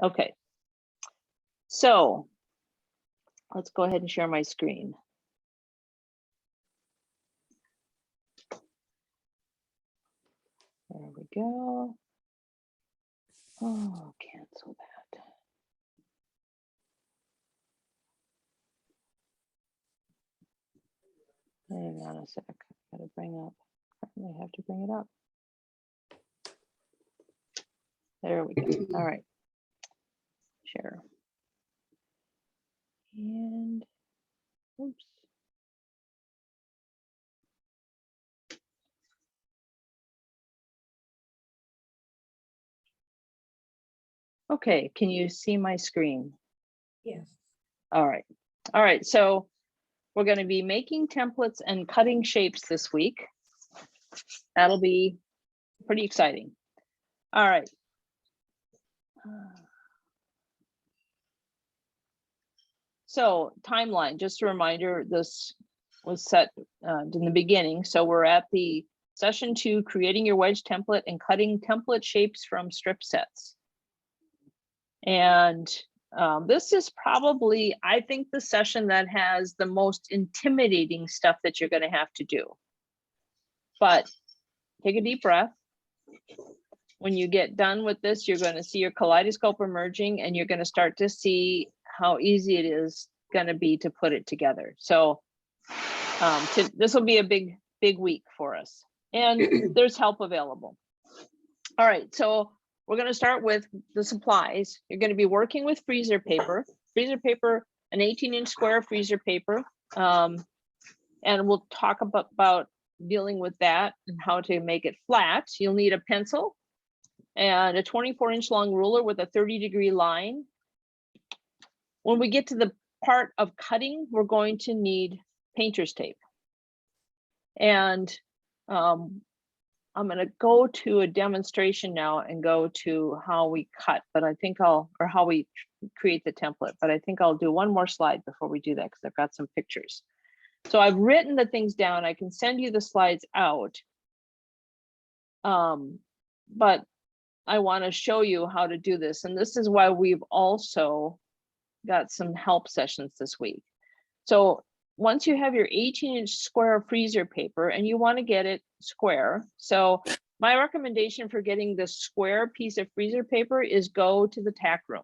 Okay, so let's go ahead and share my screen. There we go. Oh, cancel that. Hang on a sec. Gotta bring up. I have to bring it up. There we go. All right. Share. And oops. Okay, can you see my screen? Yes. All right. All right, so we're going to be making templates and cutting shapes this week. That'll be pretty exciting. All right. So timeline, just a reminder, this was set in the beginning. So we're at the session 2, creating your wedge template and cutting template shapes from strip sets. And this is probably, I think, the session that has the most intimidating stuff that you're going to have to do. But take a deep breath. When you get done with this, you're going to see your kaleidoscope emerging, and you're going to start to see how easy it is going to be to put it together. So this will be a big week for us, and there's help available. All right, so we're going to start with the supplies. You're going to be working with freezer paper, an 18-inch square freezer paper, and we'll talk about dealing with that and how to make it flat. You'll need a pencil and a 24-inch long ruler with a 30-degree line. When we get to the part of cutting, we're going to need painter's tape. And I'm going to go to a demonstration now and go to how we cut, but I think or how we create the template, but I think I'll do one more slide before we do that because I've got some pictures. So I've written the things down. I can send you the slides out. But I want to show you how to do this. And this is why we've also got some help sessions this week. So once you have your 18-inch square freezer paper and you want to get it square. So my recommendation for getting the square piece of freezer paper is go to the TAC room.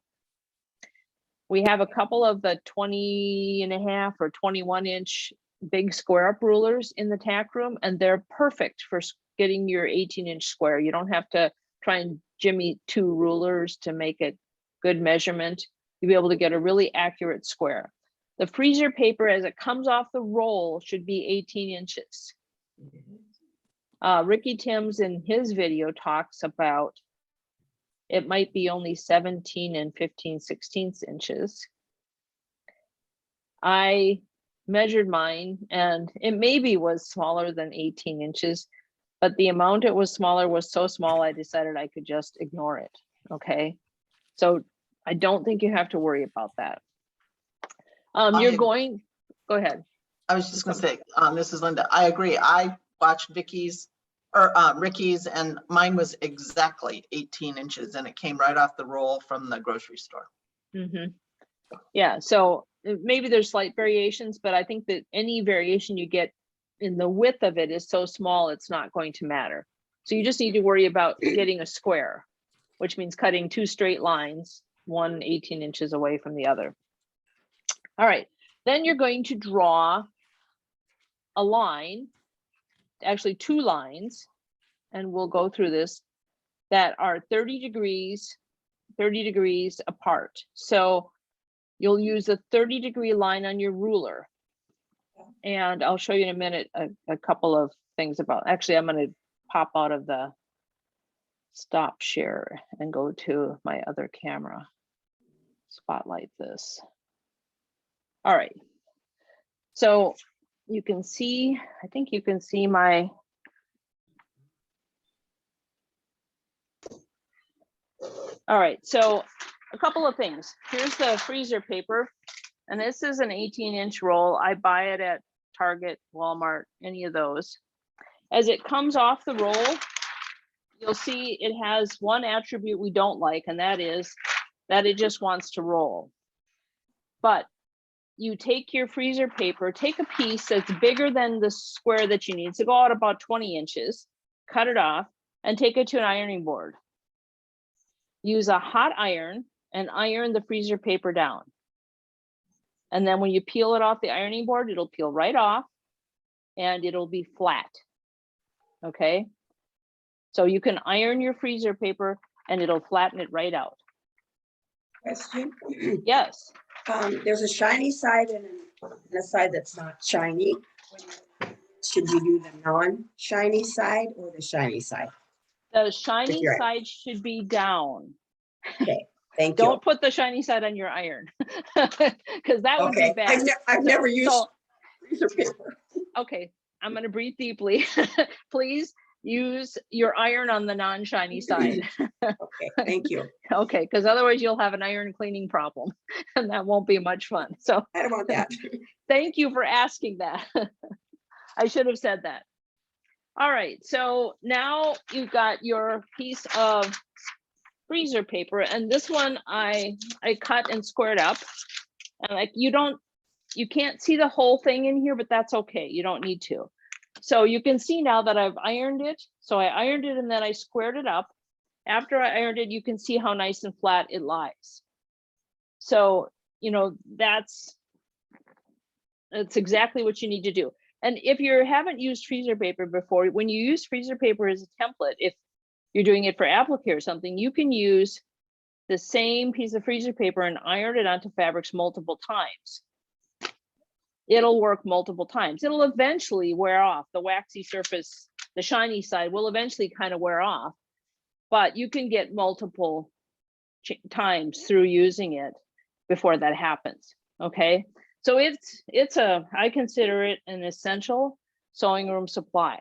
We have a couple of the 20.5 or 21-inch big square up rulers in the TAC room, and they're perfect for getting your 18-inch square. You don't have to try and jimmy 2 rulers to make it good measurement. You'll be able to get a really accurate square. The freezer paper, as it comes off the roll, should be 18 inches. Ricky Tims in his video talks about it might be only 17 and 15/16 inches. I measured mine and it maybe was smaller than 18 inches, but the amount it was smaller was so small I decided I could just ignore it. Okay, so I don't think you have to worry about that. You're going, go ahead. I was just going to say, this is Linda. I agree. I watched Ricky's, and mine was exactly 18 inches and it came right off the roll from the grocery store. Mm-hmm. Yeah, so maybe there's slight variations, but I think that any variation you get in the width of it is so small, it's not going to matter. So you just need to worry about getting a square, which means cutting 2 straight lines, one 18 inches away from the other. All right, then you're going to draw a line, actually 2 lines, and we'll go through this, that are 30 degrees apart. So you'll use a 30-degree line on your ruler. And I'll show you in a minute a couple of things about, actually, I'm going to pop out of the stop share and go to my other camera, spotlight this. All right, so you can see, I think you can see my, all right, so a couple of things. Here's the freezer paper, and this is an 18-inch roll. I buy it at Target, Walmart, any of those. As it comes off the roll, you'll see it has one attribute we don't like, and that is that it just wants to roll. But you take your freezer paper, take a piece that's bigger than the square that you need, so go out about 20 inches, cut it off, and take it to an ironing board. Use a hot iron and iron the freezer paper down. And then when you peel it off the ironing board, it'll peel right off and it'll be flat. Okay. So you can iron your freezer paper and it'll flatten it right out. Question. Yes. There's a shiny side and a side that's not shiny. Should you do the non-shiny side or the shiny side? The shiny you're- side should be down. Okay, thank you. Don't put the shiny side on your iron because that would be Okay, bad. I've never used So, freezer paper. okay, I'm going to breathe deeply. Please use your iron on the non-shiny side. Okay, thank you. Okay, because otherwise you'll have an iron cleaning problem and that won't be much fun. So I don't want that. thank you for asking that. I should have said that. All right, so now you've got your piece of freezer paper, and this one I cut and squared up. And like you can't see the whole thing in here, but that's okay. You don't need to. So you can see now that I've ironed it. So I ironed it and then I squared it up. After I ironed it, you can see how nice and flat it lies. So, you know, that's exactly what you need to do. And if you haven't used freezer paper before, when you use freezer paper as a template, if you're doing it for applique or something, you can use the same piece of freezer paper and iron it onto fabrics multiple times. It'll work multiple times. It'll eventually wear off. The waxy surface, the shiny side will eventually kind of wear off, but you can get multiple times through using it before that happens. Okay. So I consider it an essential sewing room supply.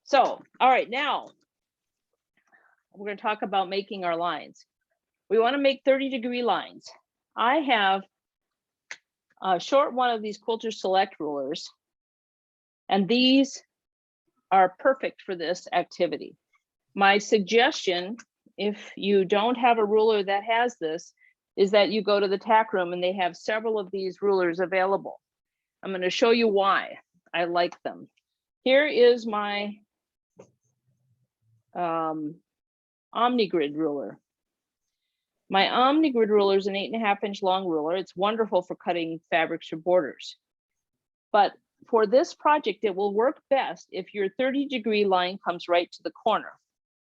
So, all right, now we're going to talk about making our lines. We want to make 30-degree lines. I have a short one of these Quilter Select rulers, and these are perfect for this activity. My suggestion, if you don't have a ruler that has this, is that you go to the TAC room and they have several of these rulers available. I'm going to show you why I like them. Here is my OmniGrid ruler. My OmniGrid ruler is an 8.5-inch long ruler. It's wonderful for cutting fabrics or borders. But for this project, it will work best if your 30-degree line comes right to the corner.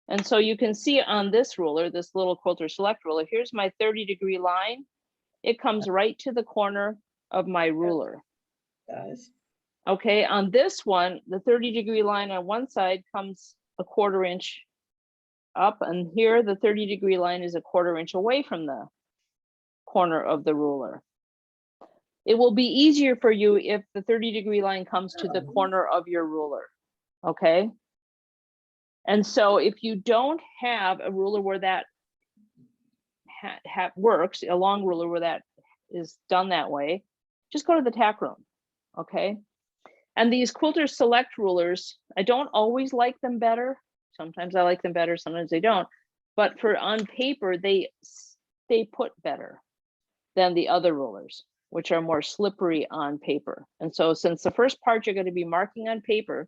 And so you can see on this ruler, this little Quilter Select ruler, here's my 30-degree line. It comes right to the corner of my ruler. Does. Okay, on this one, the 30-degree line on one side comes a 1/4 inch up, and here the 30-degree line is a 1/4 inch away from the corner of the ruler. It will be easier for you if the 30-degree line comes to the corner of your ruler. Okay. And so if you don't have a ruler where that works, a long ruler where that is done that way, just go to the TAC room. Okay. And these Quilter Select rulers, I don't always like them better. Sometimes I like them better, sometimes I don't. But for on paper, they stay put better than the other rulers, which are more slippery on paper. And so since the first part you're going to be marking on paper,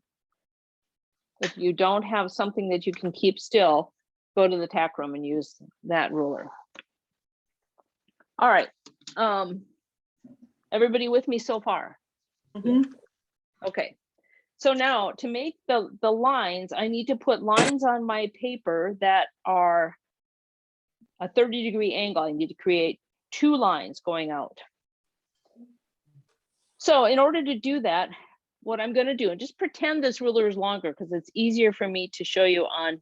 if you don't have something that you can keep still, go to the TAC room and use that ruler. All right. Everybody with me so far? Mhm. Okay. So now to make the lines, I need to put lines on my paper that are a 30-degree angle. I need to create 2 lines going out. So in order to do that, what I'm going to do, and just pretend this ruler is longer because it's easier for me to show you on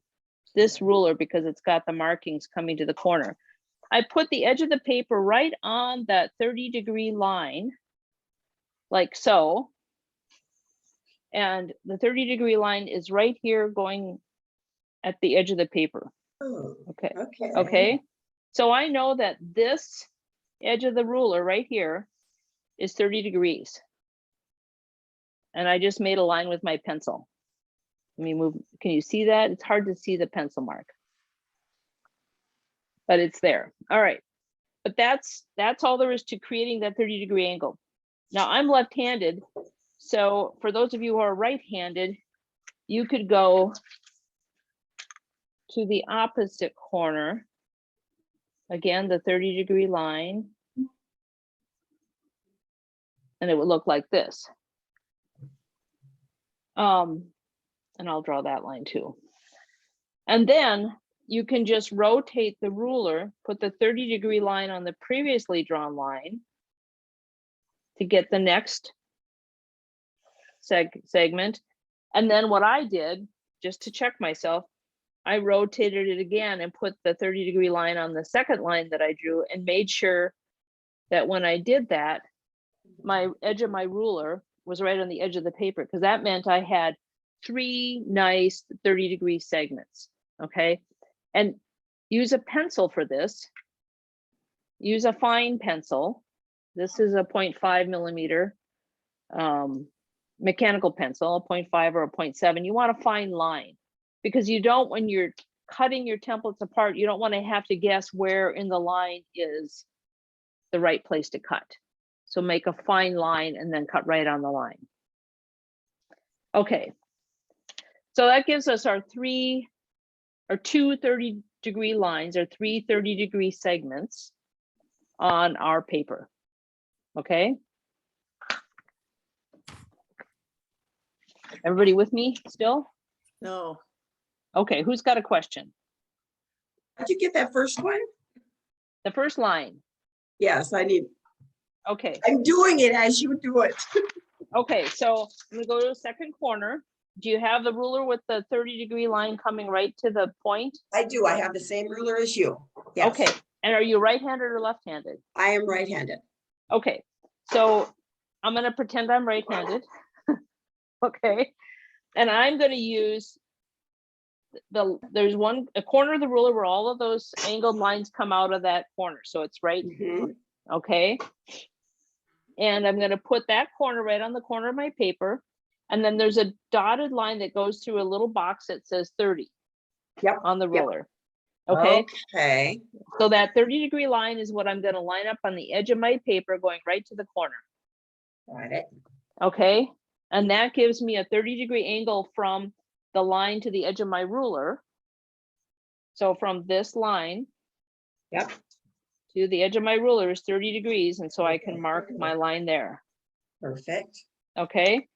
this ruler because it's got the markings coming to the corner. I put the edge of the paper right on that 30-degree line, like so. And the 30-degree line is right here going at the edge of the paper. Oh, Okay. okay. Okay. So I know that this edge of the ruler right here is 30 degrees. And I just made a line with my pencil. Let me move. Can you see that? It's hard to see the pencil mark. but it's there. All right. But that's all there is to creating that 30-degree angle. Now I'm left-handed. So for those of you who are right-handed, you could go to the opposite corner. Again, the 30-degree line. And it would look like this. And I'll draw that line too. And then you can just rotate the ruler, put the 30-degree line on the previously drawn line to get the next segment. And then what I did, just to check myself, I rotated it again and put the 30-degree line on the second line that I drew and made sure that when I did that, my edge of my ruler was right on the edge of the paper, because that meant I had 3 nice 30-degree segments. Okay. And use a pencil for this. Use a fine pencil. This is a 0.5 millimeter mechanical pencil, a 0.5 or a 0.7. You want a fine line, because you don't, when you're cutting your templates apart, you don't want to have to guess where in the line is the right place to cut. So make a fine line and then cut right on the line. Okay. So that gives us our 2 30-degree lines, or 3 30-degree segments on our paper. Okay. Everybody with me still? No. Okay, who's got a question? How'd you get that first one? The first line. Yes, I need, Okay. I'm doing it as you do it. Okay, so I'm gonna go to the second corner. Do you have the ruler with the 30-degree line coming right to the point? I do. I have the same ruler as you. Yes. Okay, and are you right-handed or left-handed? I am right-handed. Okay, so I'm gonna pretend I'm right-handed. Okay, and I'm gonna use there's a corner of the ruler where all of those angled lines come out of that corner. So it's right, Mhm. okay. And I'm gonna put that corner right on the corner of my paper. And then there's a dotted line that goes through a little box that says 30 Yep. on the Yep. ruler. Okay, Okay. so that 30-degree line is what I'm gonna line up on the edge of my paper going right to the corner. Got it. Okay, and that gives me a 30-degree angle from the line to the edge of my ruler. So from this line Yep. to the edge of my ruler is 30 degrees, and so I can mark my line there. Perfect. Okay,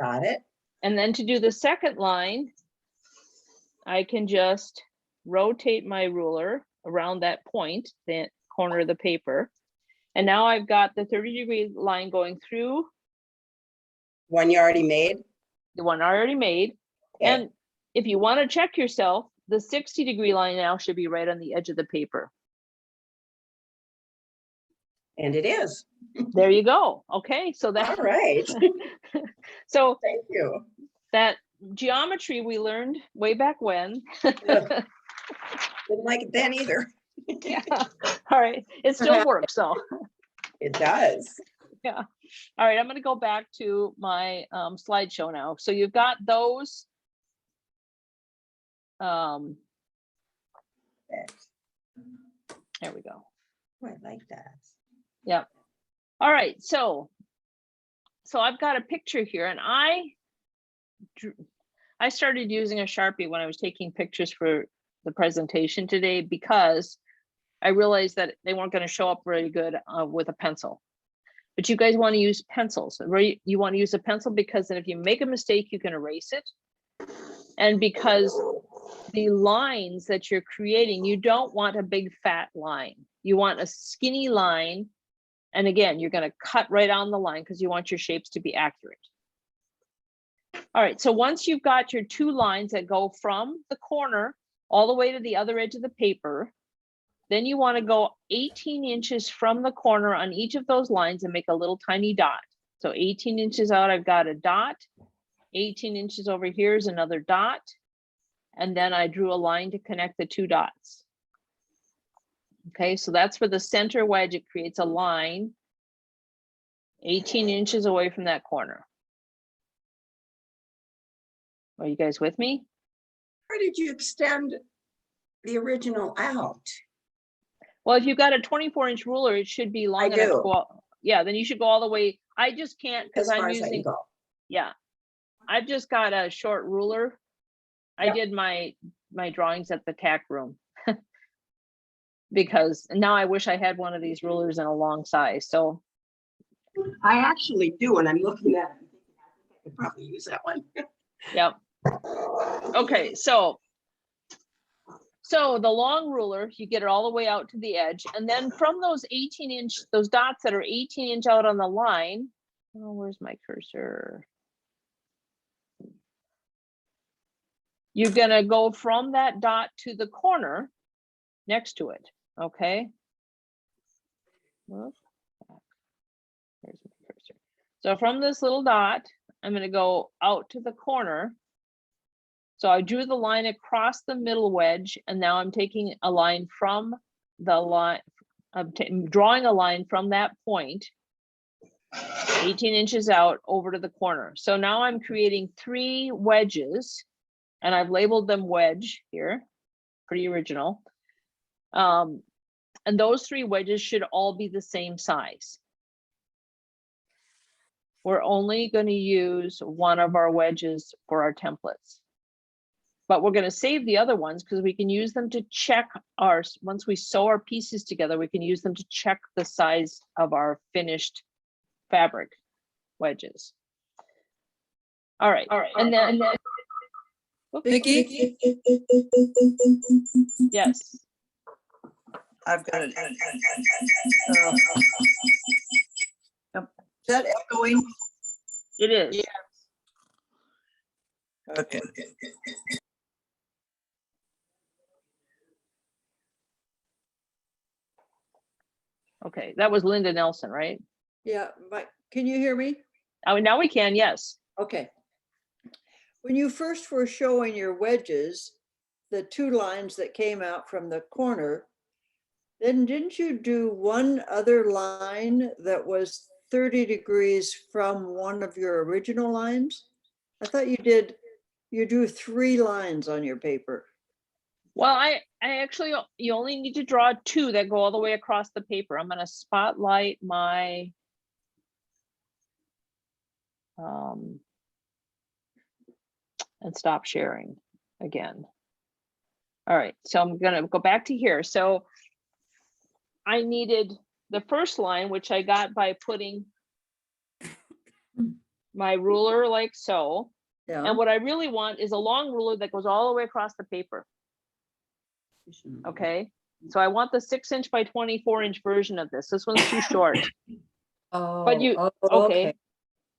Got it. and then to do the second line, I can just rotate my ruler around that point, the corner of the paper. And now I've got the 30-degree line going through One you already made. the one I already made. Okay. And if you want to check yourself, the 60-degree line now should be right on the edge of the paper. And it is. There you go. Okay, so All that right. so Thank you. that geometry we learned way back when. Didn't like it then either. Yeah. All right, it still works. So It does. yeah. All right, I'm going to go back to my slideshow now. So you've got those. There we go. Oh, I like that. Yep. All right, so I've got a picture here, and I started using a Sharpie when I was taking pictures for the presentation today, because I realized that they weren't going to show up very good with a pencil. But you guys want to use pencils, right? You want to use a pencil because then if you make a mistake, you can erase it. And because the lines that you're creating, you don't want a big fat line. You want a skinny line. And again, you're going to cut right on the line because you want your shapes to be accurate. All right, so once you've got your 2 lines that go from the corner all the way to the other edge of the paper, then you want to go 18 inches from the corner on each of those lines and make a little tiny dot. So 18 inches out, I've got a dot. 18 inches over here is another dot. And then I drew a line to connect the 2 dots. Okay, so that's for the center wedge. It creates a line 18 inches away from that corner. Are you guys with me? Where did you extend the original out? Well, if you've got a 24-inch ruler, it should be long enough to do. go out. Yeah, then you should go all the way. I just can't because As I'm far as I can using, go. yeah. I've just got a short ruler. I Yep. did my drawings at the TAC room. Because now I wish I had one of these rulers in a long size. So, I actually do, and I'm looking at it. I'm thinking, I could probably use that one. yep. Okay, so the long ruler, you get it all the way out to the edge. And then from those 18-inch, those dots that are 18-inch out on the line, oh, where's my cursor? You're gonna go from that dot to the corner next to it, okay? Whoops. There's my cursor. So from this little dot, I'm gonna go out to the corner. So I drew the line across the middle wedge, and now I'm taking a line from the line, I'm drawing a line from that point, 18 inches out over to the corner. So now I'm creating 3 wedges, and I've labeled them wedge here, pretty original. And those 3 wedges should all be the same size. We're only going to use one of our wedges for our templates. But we're going to save the other ones because we can use them to check once we sew our pieces together, we can use them to check the size of our finished fabric wedges. All right. And then, oops, Vicky, yes. I've got it. Is that echoing? It is. Okay. Okay, that was Linda Nelson, right? Yeah, but can you hear me? Oh, now we can, yes. Okay. When you first were showing your wedges, the 2 lines that came out from the corner, then didn't you do one other line that was 30 degrees from one of your original lines? I thought you drew 3 lines on your paper. Well, I actually, you only need to draw 2 that go all the way across the paper. I'm going to spotlight my and stop sharing again. All right, so I'm going to go back to here. So I needed the first line, which I got by putting my ruler like so. Yeah. And what I really want is a long ruler that goes all the way across the paper. Okay, so I want the 6-inch by 24-inch version of this. This one's too short. Oh, But you, oh, okay.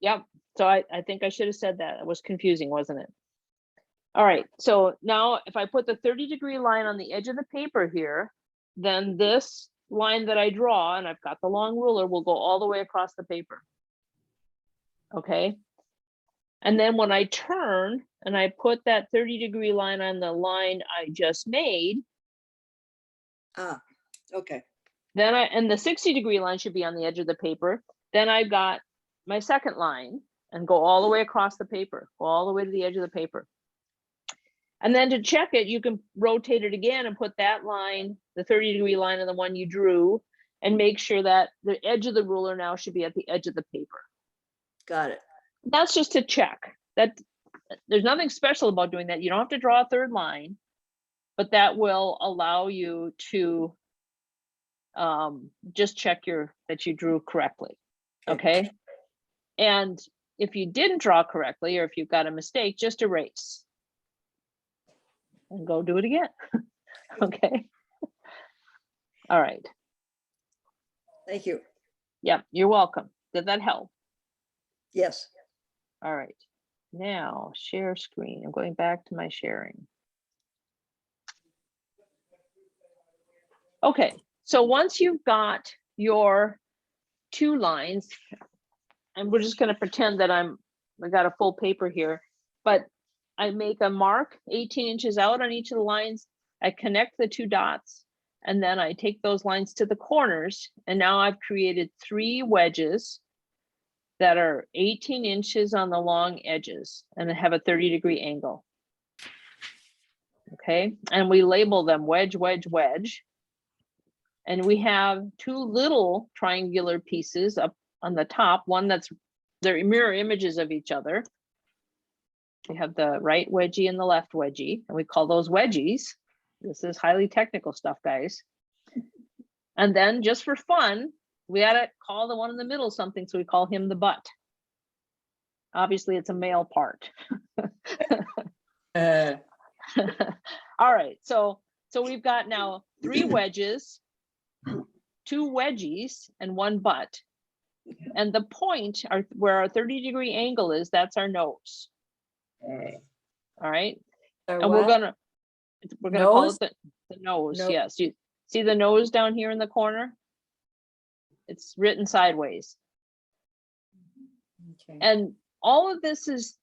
Yep. So I think I should have said that. It was confusing, wasn't it? All right. So now if I put the 30-degree line on the edge of the paper here, then this line that I draw, and I've got the long ruler, will go all the way across the paper. Okay. And then when I turn and I put that 30-degree line on the line I just made, Okay. then and the 60-degree line should be on the edge of the paper. Then I've got my second line and go all the way across the paper, go all the way to the edge of the paper. And then to check it, you can rotate it again and put that line, the 30-degree line, on the one you drew, and make sure that the edge of the ruler now should be at the edge of the paper. Got it. That's just to check that. There's nothing special about doing that. You don't have to draw a third line, but that will allow you to just check that you drew correctly. Okay. And if you didn't draw correctly, or if you've got a mistake, just erase and go do it again. Okay. All right. Thank you. Yep, you're welcome. Did that help? Yes. All right. Now share screen. I'm going back to my sharing. Okay, so once you've got your 2 lines, and we're just going to pretend that I got a full paper here, but I make a mark 18 inches out on each of the lines. I connect the 2 dots, and then I take those lines to the corners. And now I've created 3 wedges that are 18 inches on the long edges and have a 30-degree angle. Okay, and we label them wedge, wedge, wedge. And we have two little triangular pieces up on the top, one that's, they're mirror images of each other. We have the right wedgie and the left wedgie, and we call those wedgies. This is highly technical stuff, guys. And then just for fun, we had to call the one in the middle something, so we call him the butt. Obviously, it's a male part. All right, so we've got now 3 wedges, 2 wedgies, and 1 butt. And the point where our 30-degree angle is, that's our nose. Okay. All right, Or and we're what? gonna call Nose? it the nose. No- Yes, you see the nose down here in the corner? It's written sideways. Okay. And all of this is,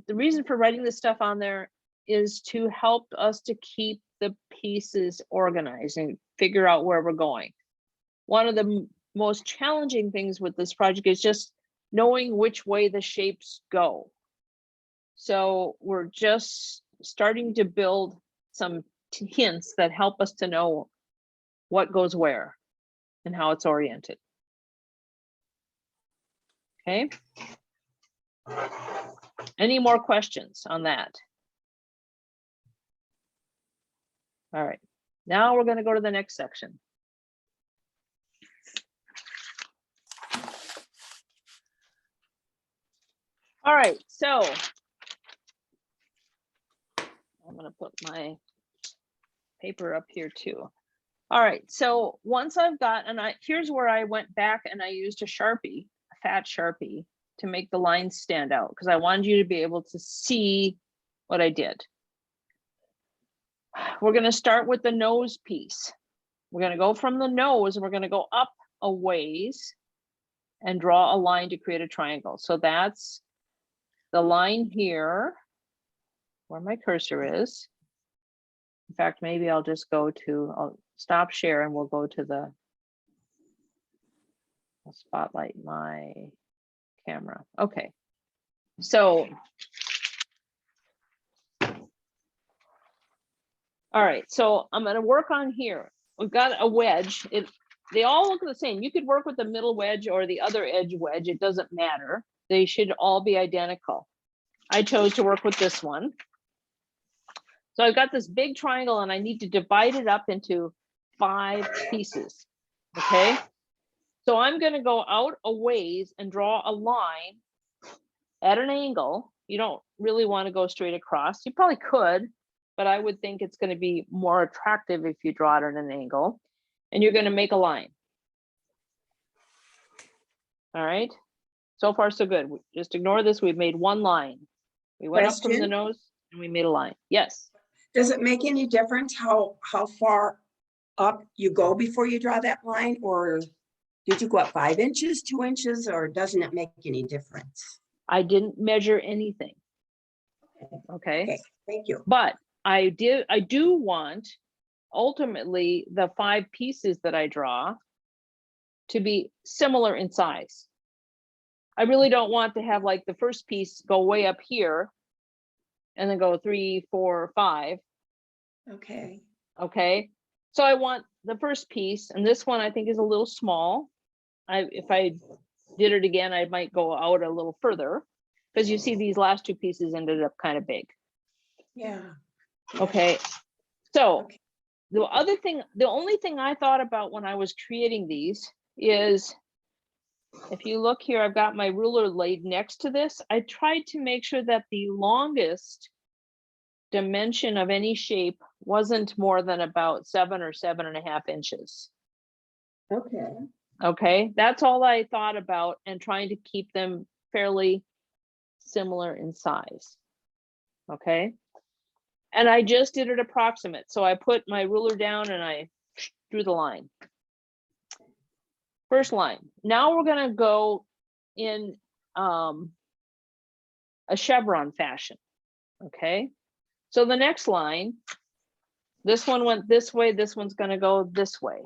the reason for writing this stuff on there is to help us to keep the pieces organized and figure out where we're going. One of the most challenging things with this project is just knowing which way the shapes go. So we're just starting to build some hints that help us to know what goes where and how it's oriented. Okay. Any more questions on that? All right, now we're going to go to the next section. All right, so I'm going to put my paper up here too. All right, so once I've got, and here's where I went back and I used a Sharpie, a fat Sharpie, to make the lines stand out, because I wanted you to be able to see what I did. We're going to start with the nose piece. We're going to go from the nose and we're going to go up a ways and draw a line to create a triangle. So that's the line here where my cursor is. In fact, maybe I'll just go to, I'll stop share and we'll go to the, I'll spotlight my camera. Okay, so all right, so I'm going to work on here. We've got a wedge. They all look the same. You could work with the middle wedge or the other edge wedge. It doesn't matter. They should all be identical. I chose to work with this one. So I've got this big triangle and I need to divide it up into 5 pieces. Okay. So I'm going to go out a ways and draw a line at an angle. You don't really want to go straight across. You probably could, but I would think it's going to be more attractive if you draw it at an angle, and you're going to make a line. All right. So far, so good. Just ignore this. We've made 1 line. We went up from the Question? nose and we made a line. Yes. Does it make any difference how far up you go before you draw that line? Or did you go up 5 inches, 2 inches, or doesn't it make any difference? I didn't measure anything. Okay. Okay, thank you. But I do want ultimately the 5 pieces that I draw to be similar in size. I really don't want to have like the first piece go way up here and then go 3, 4, 5. Okay, Okay. So I want the first piece, and this one I think is a little small. If I did it again, I might go out a little further, because you see these last 2 pieces ended up kind of big. yeah. Okay. So Okay. the only thing I thought about when I was creating these is, if you look here, I've got my ruler laid next to this. I tried to make sure that the longest dimension of any shape wasn't more than about 7 or 7.5 inches. Okay. Okay, that's all I thought about, and trying to keep them fairly similar in size. Okay, and I just did it approximate. So I put my ruler down and I drew the line. First line. Now we're going to go in a chevron fashion. Okay, so the next line, this one went this way, this one's going to go this way.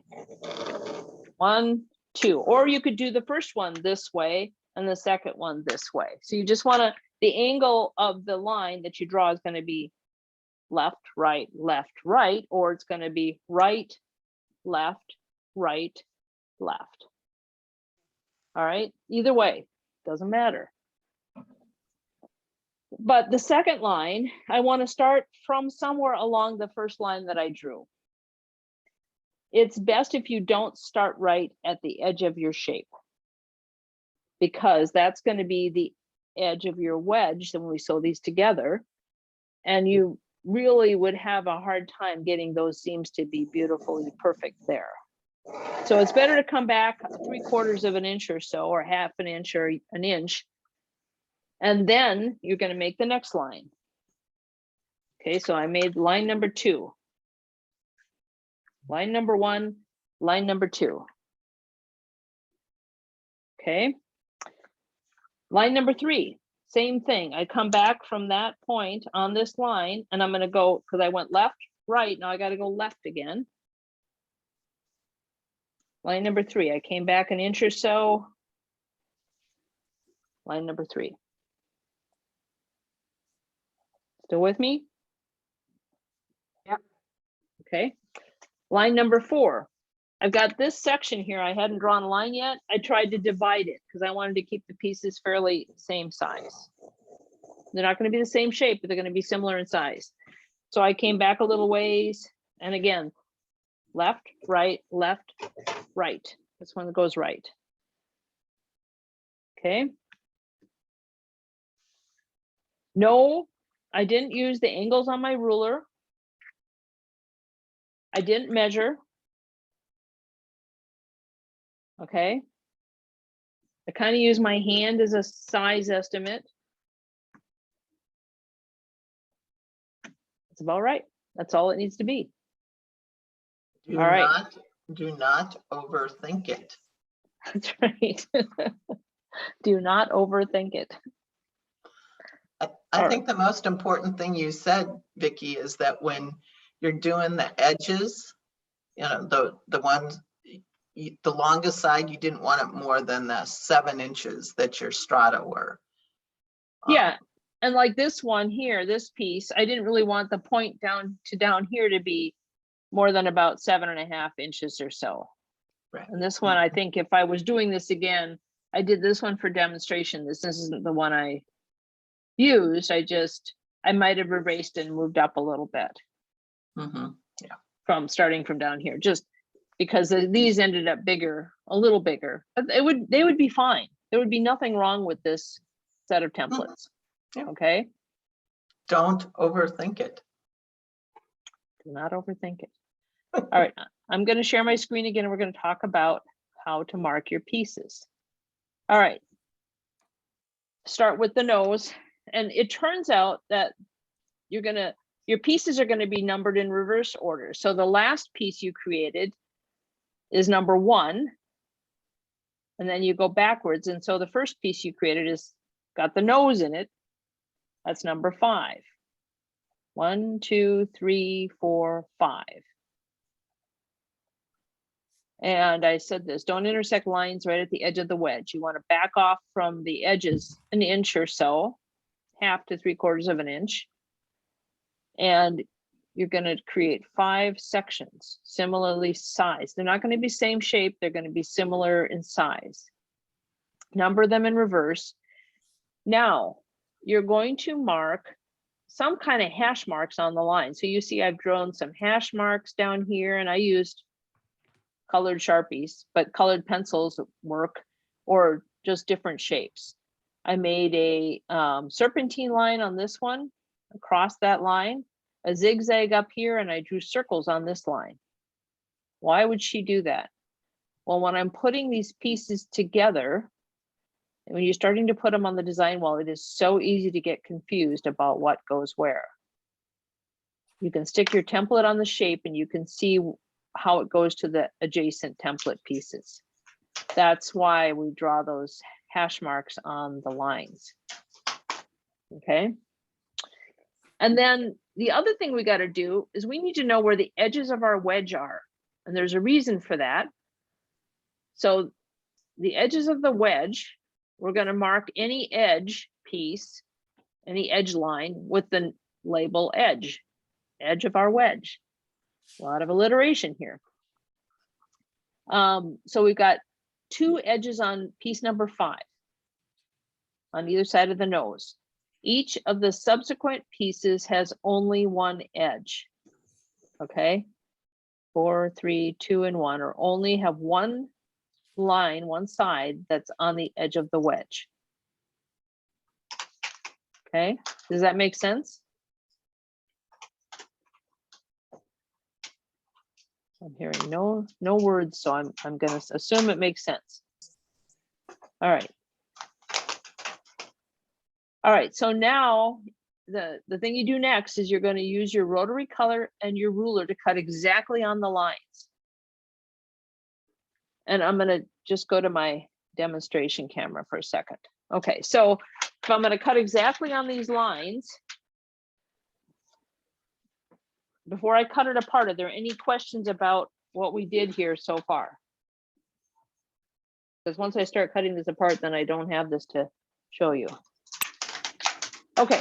1, 2, or you could do the first one this way and the second one this way. So you just want to, the angle of the line that you draw is going to be left, right, or it's going to be right, left, right, left. All right, either way, doesn't matter. But the second line, I want to start from somewhere along the first line that I drew. It's best if you don't start right at the edge of your shape, because that's going to be the edge of your wedge when we sew these together. And you really would have a hard time getting those seams to be beautifully perfect there. So it's better to come back 3/4 of an inch or so, or 1/2 an inch or an inch. And then you're going to make the next line. Okay, so I made line number 2. Line number 1, line number 2. Okay. Line number 3, same thing. I come back from that point on this line, and I'm going to go, because I went left, right. Now I got to go left again. Line number 3, I came back an inch or so. Line number 3. Still with me? Yep. Okay. Line number 4. I've got this section here. I hadn't drawn a line yet. I tried to divide it because I wanted to keep the pieces fairly same size. They're not going to be the same shape, but they're going to be similar in size. So I came back a little ways, and again, left, right, left, right. This one goes right. Okay. No, I didn't use the angles on my ruler. I didn't measure. Okay. I kind of use my hand as a size estimate. It's about right. That's all it needs to be. Do All right. not overthink it. That's right. Do not overthink it. I All think the most important thing you said, Vicky, is that when you're doing the edges, you know, the ones, the longest side, you didn't want it more than the 7 inches that your strata were. Yeah. And like this one here, this piece, I didn't really want the point down here to be more than about 7.5 inches or so. Right. And this one, I think if I was doing this again, I did this one for demonstration. This isn't the one I used. I might have erased and moved up a little bit from starting from down here, just because these ended up bigger, a little bigger. But they would be fine. There would be nothing wrong with this set of templates. Yeah. Okay. Don't overthink it. Do not overthink it. All right, I'm going to share my screen again, and we're going to talk about how to mark your pieces. All right. Start with the nose, and it turns out that your pieces are going to be numbered in reverse order. So the last piece you created is number 1, and then you go backwards. And so the first piece you created is got the nose in it. That's number 5. 1, 2, 3, 4, 5. And I said this, don't intersect lines right at the edge of the wedge. You want to back off from the edges an inch or so, 1/2 to 3/4 of an inch. And you're going to create 5 sections, similarly sized. They're not going to be same shape. They're going to be similar in size. Number them in reverse. Now, you're going to mark some kind of hash marks on the line. So you see I've drawn some hash marks down here, and I used colored Sharpies, but colored pencils work, or just different shapes. I made a serpentine line on this one, across that line, a zigzag up here, and I drew circles on this line. Why would she do that? Well, when I'm putting these pieces together, and when you're starting to put them on the design wall, it is so easy to get confused about what goes where. You can stick your template on the shape, and you can see how it goes to the adjacent template pieces. That's why we draw those hash marks on the lines. Okay. And then the other thing we got to do is we need to know where the edges of our wedge are. And there's a reason for that. So the edges of the wedge, we're going to mark any edge piece, any edge line with the label edge of our wedge. A lot of alliteration here. So we've got 2 edges on piece number 5 on either side of the nose. Each of the subsequent pieces has only 1 edge. Okay, 4, 3, 2, and 1, or only have 1 line, 1 side that's on the edge of the wedge. Okay, does that make sense? I'm hearing no words, so I'm gonna assume it makes sense. All right. All right, so now the thing you do next is you're going to use your rotary color and your ruler to cut exactly on the lines. And I'm going to just go to my demonstration camera for a second. Okay, so if I'm going to cut exactly on these lines, before I cut it apart, are there any questions about what we did here so far? Because once I start cutting this apart, then I don't have this to show you. Okay,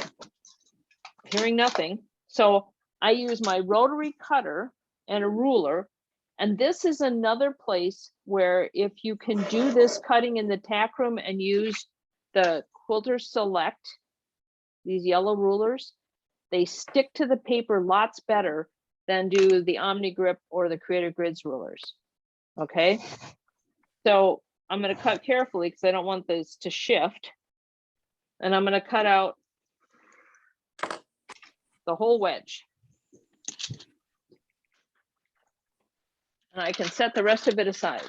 hearing nothing. So I use my rotary cutter and a ruler. And this is another place where if you can do this cutting in the tack room and use the Quilter Select, these yellow rulers, they stick to the paper lots better than do the Omni Grip or the Creative Grids rulers. Okay, so I'm going to cut carefully because I don't want this to shift. And I'm going to cut out the whole wedge. And I can set the rest of it aside.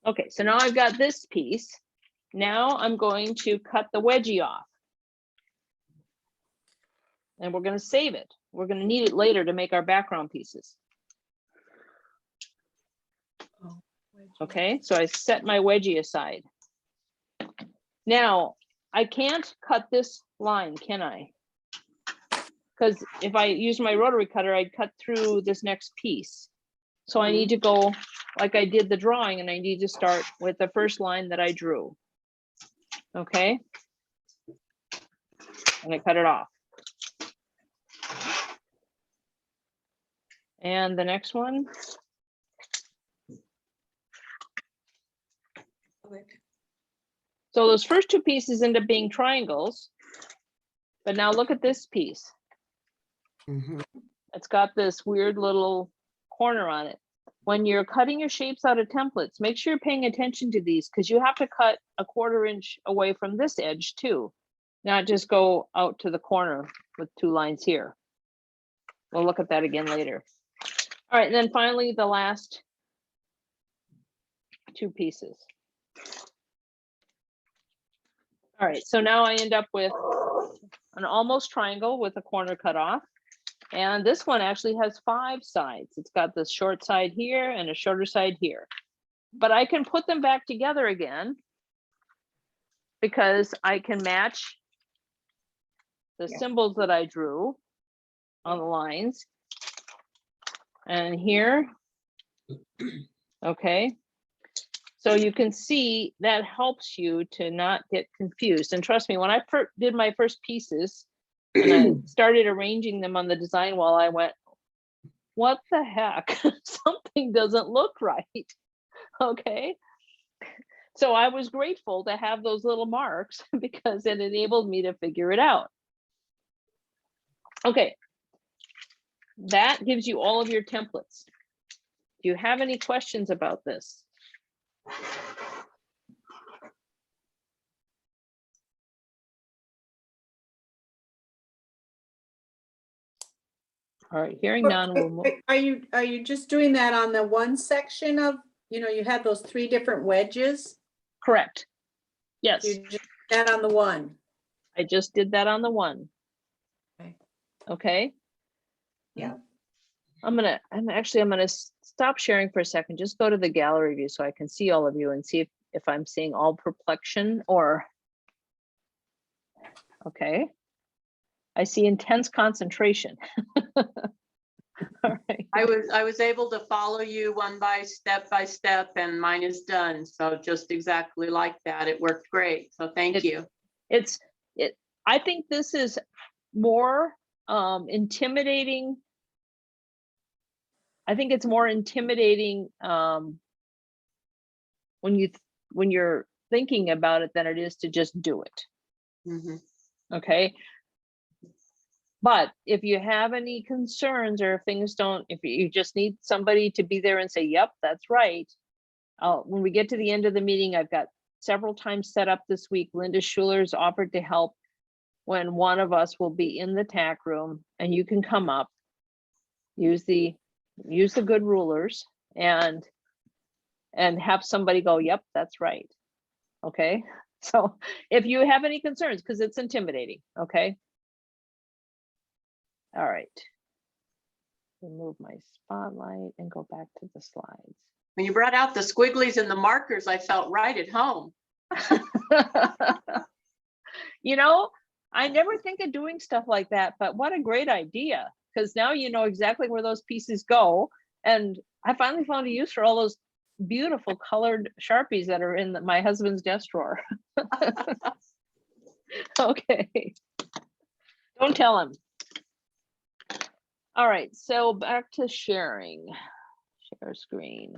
Okay, so now I've got this piece. Now I'm going to cut the wedgie off. And we're going to save it. We're going to need it later to make our background pieces. Okay, so I set my wedgie aside. Now, I can't cut this line, can I? Because if I use my rotary cutter, I'd cut through this next piece. So I need to go like I did the drawing, and I need to start with the first line that I drew. Okay. And I cut it off. And the next one. So those first 2 pieces end up being triangles. But now look at this piece. It's got this weird little corner on it. When you're cutting your shapes out of templates, make sure you're paying attention to these because you have to cut a 1/4 inch away from this edge too, not just go out to the corner with 2 lines here. We'll look at that again later. All right, and then finally the last 2 pieces. All right, so now I end up with an almost triangle with a corner cut off. And this one actually has 5 sides. It's got this short side here and a shorter side here. But I can put them back together again because I can match the symbols that I drew on the lines. And here, okay. So you can see that helps you to not get confused. And trust me, when I did my first pieces, and I started arranging them on the design wall, I went, what the heck? Something doesn't look right. Okay. So I was grateful to have those little marks because it enabled me to figure it out. Okay. That gives you all of your templates. Do you have any questions about this? All right, hearing none. Are you just doing that on the one section of, you had those 3 different wedges? Correct. Yes, You just did that on the one. I just did that on the one. Okay. Okay. Yeah. I'm gonna stop sharing for a second. Just go to the gallery view so I can see all of you and see if I'm seeing all perplexion or. Okay. I see intense concentration. All right. I was able to follow you step by step, and mine is done. So just exactly like that. It worked great. So thank you. I think this is more intimidating I think it's more intimidating when you're thinking about it than it is to just do it. Mhm. Okay. But if you have any concerns or if things don't, if you just need somebody to be there and say, yep, that's right. When we get to the end of the meeting, I've got several times set up this week. Linda Schuler's offered to help when one of us will be in the TAC room and you can come up, use the good rulers and have somebody go, yep, that's right. Okay. So if you have any concerns, because it's intimidating, okay? All right. Remove my spotlight and go back to the slides. When you brought out the squigglies and the markers, I felt right at home. You know, I never think of doing stuff like that, but what a great idea. Because now you know exactly where those pieces go. And I finally found a use for all those beautiful colored Sharpies that are in my husband's desk drawer. Okay. Don't tell him. All right, so back to sharing. Share screen.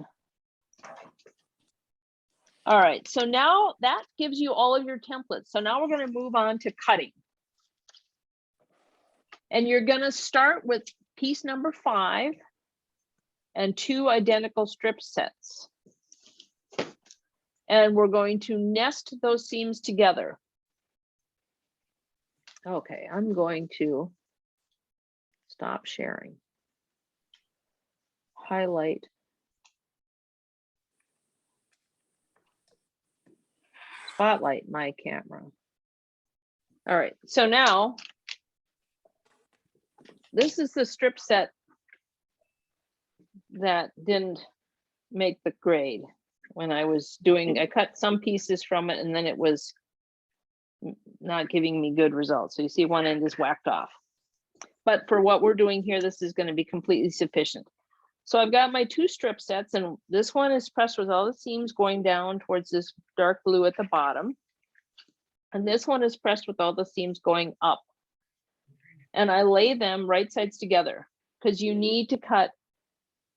All right, so now that gives you all of your templates. So now we're going to move on to cutting. And you're going to start with piece number 5 and 2 identical strip sets. And we're going to nest those seams together. Okay, I'm going to stop sharing. Highlight. Spotlight my camera. All right, so now this is the strip set that didn't make the grade when I was doing, I cut some pieces from it and then it was not giving me good results. So you see one end is whacked off. But for what we're doing here, this is going to be completely sufficient. So I've got my 2 strip sets and this one is pressed with all the seams going down towards this dark blue at the bottom. And this one is pressed with all the seams going up. And I lay them right sides together because you need to cut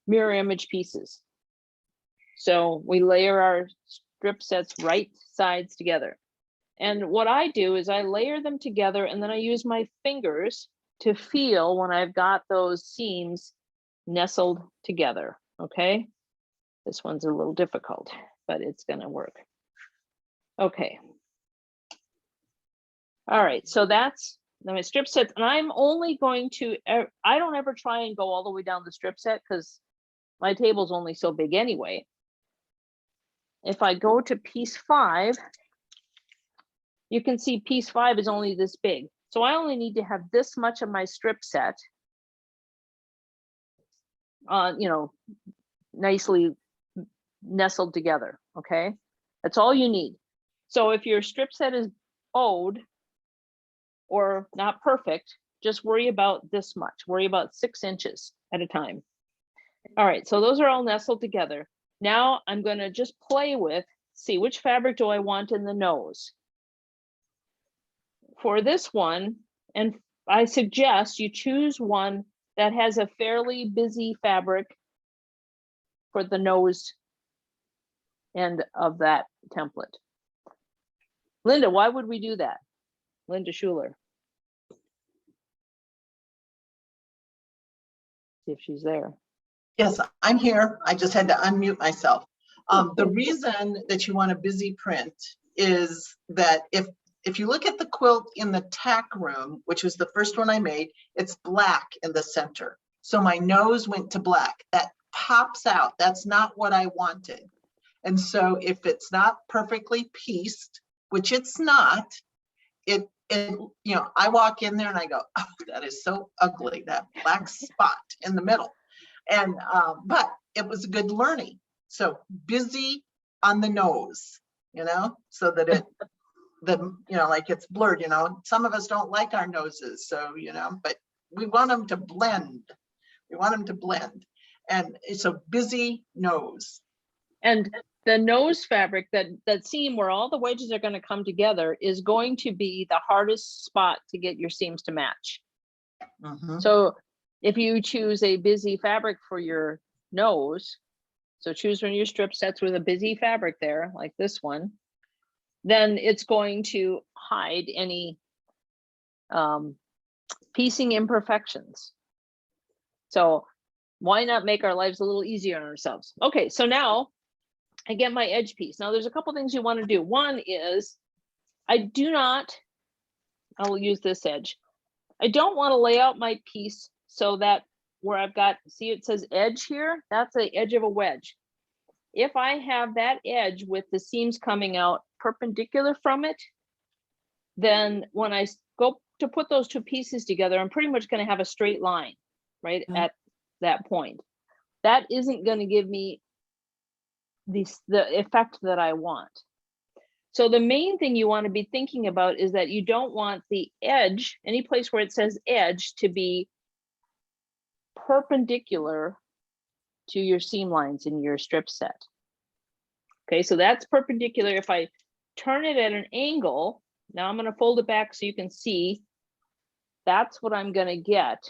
mirror image pieces. So we layer our strip sets right sides together. And what I do is I layer them together and then I use my fingers to feel when I've got those seams nestled together, okay? This one's a little difficult, but it's gonna work. Okay. All right, so that's my strip sets, and I'm only going to, I don't ever try and go all the way down the strip set because my table's only so big anyway. If I go to piece 5, you can see piece 5 is only this big. So I only need to have this much of my strip set you know, nicely nestled together, okay? That's all you need. So if your strip set is bowed or not perfect, just worry about this much. Worry about 6 inches at a time. All right, so those are all nestled together. Now I'm gonna just play with, see which fabric do I want in the nose. For this one, and I suggest you choose one that has a fairly busy fabric for the nose end of that template. Linda, why would we do that? Linda Schuler. See if she's there. Yes, I'm here. I just had to unmute myself. The reason that you want a busy print is that if you look at the quilt in the TAC room, which was the first one I made, it's black in the center. So my nose went to black. That pops out. That's not what I wanted. And so if it's not perfectly pieced, which it's not, it you know, I walk in there and I go, oh, that is so ugly, that black spot in the middle. And but it was a good learning. So busy on the nose, you know, so that it you know, like it's blurred, you know. Some of us don't like our noses, so you know, but we want them to blend. We want them to blend. And it's a busy nose. And the nose fabric, that seam where all the wedges are going to come together, is going to be the hardest spot to get your seams to match. Mhm. So If you choose a busy fabric for your nose, so choose one of your strip sets with a busy fabric there, like this one, then it's going to hide any piecing imperfections. So why not make our lives a little easier on ourselves? Okay, so now I get my edge piece. Now there's a couple things you want to do. One is I will use this edge. I don't want to lay out my piece so that where I've got, see it says edge here, that's the edge of a wedge. If I have that edge with the seams coming out perpendicular from it, then when I go to put those two pieces together, I'm pretty much going to have a straight line right at that point. That isn't going to give me the effect that I want. So the main thing you want to be thinking about is that you don't want the edge, any place where it says edge, to be perpendicular to your seam lines in your strip set. Okay, so that's perpendicular. If I turn it at an angle, now I'm going to fold it back so you can see that's what I'm going to get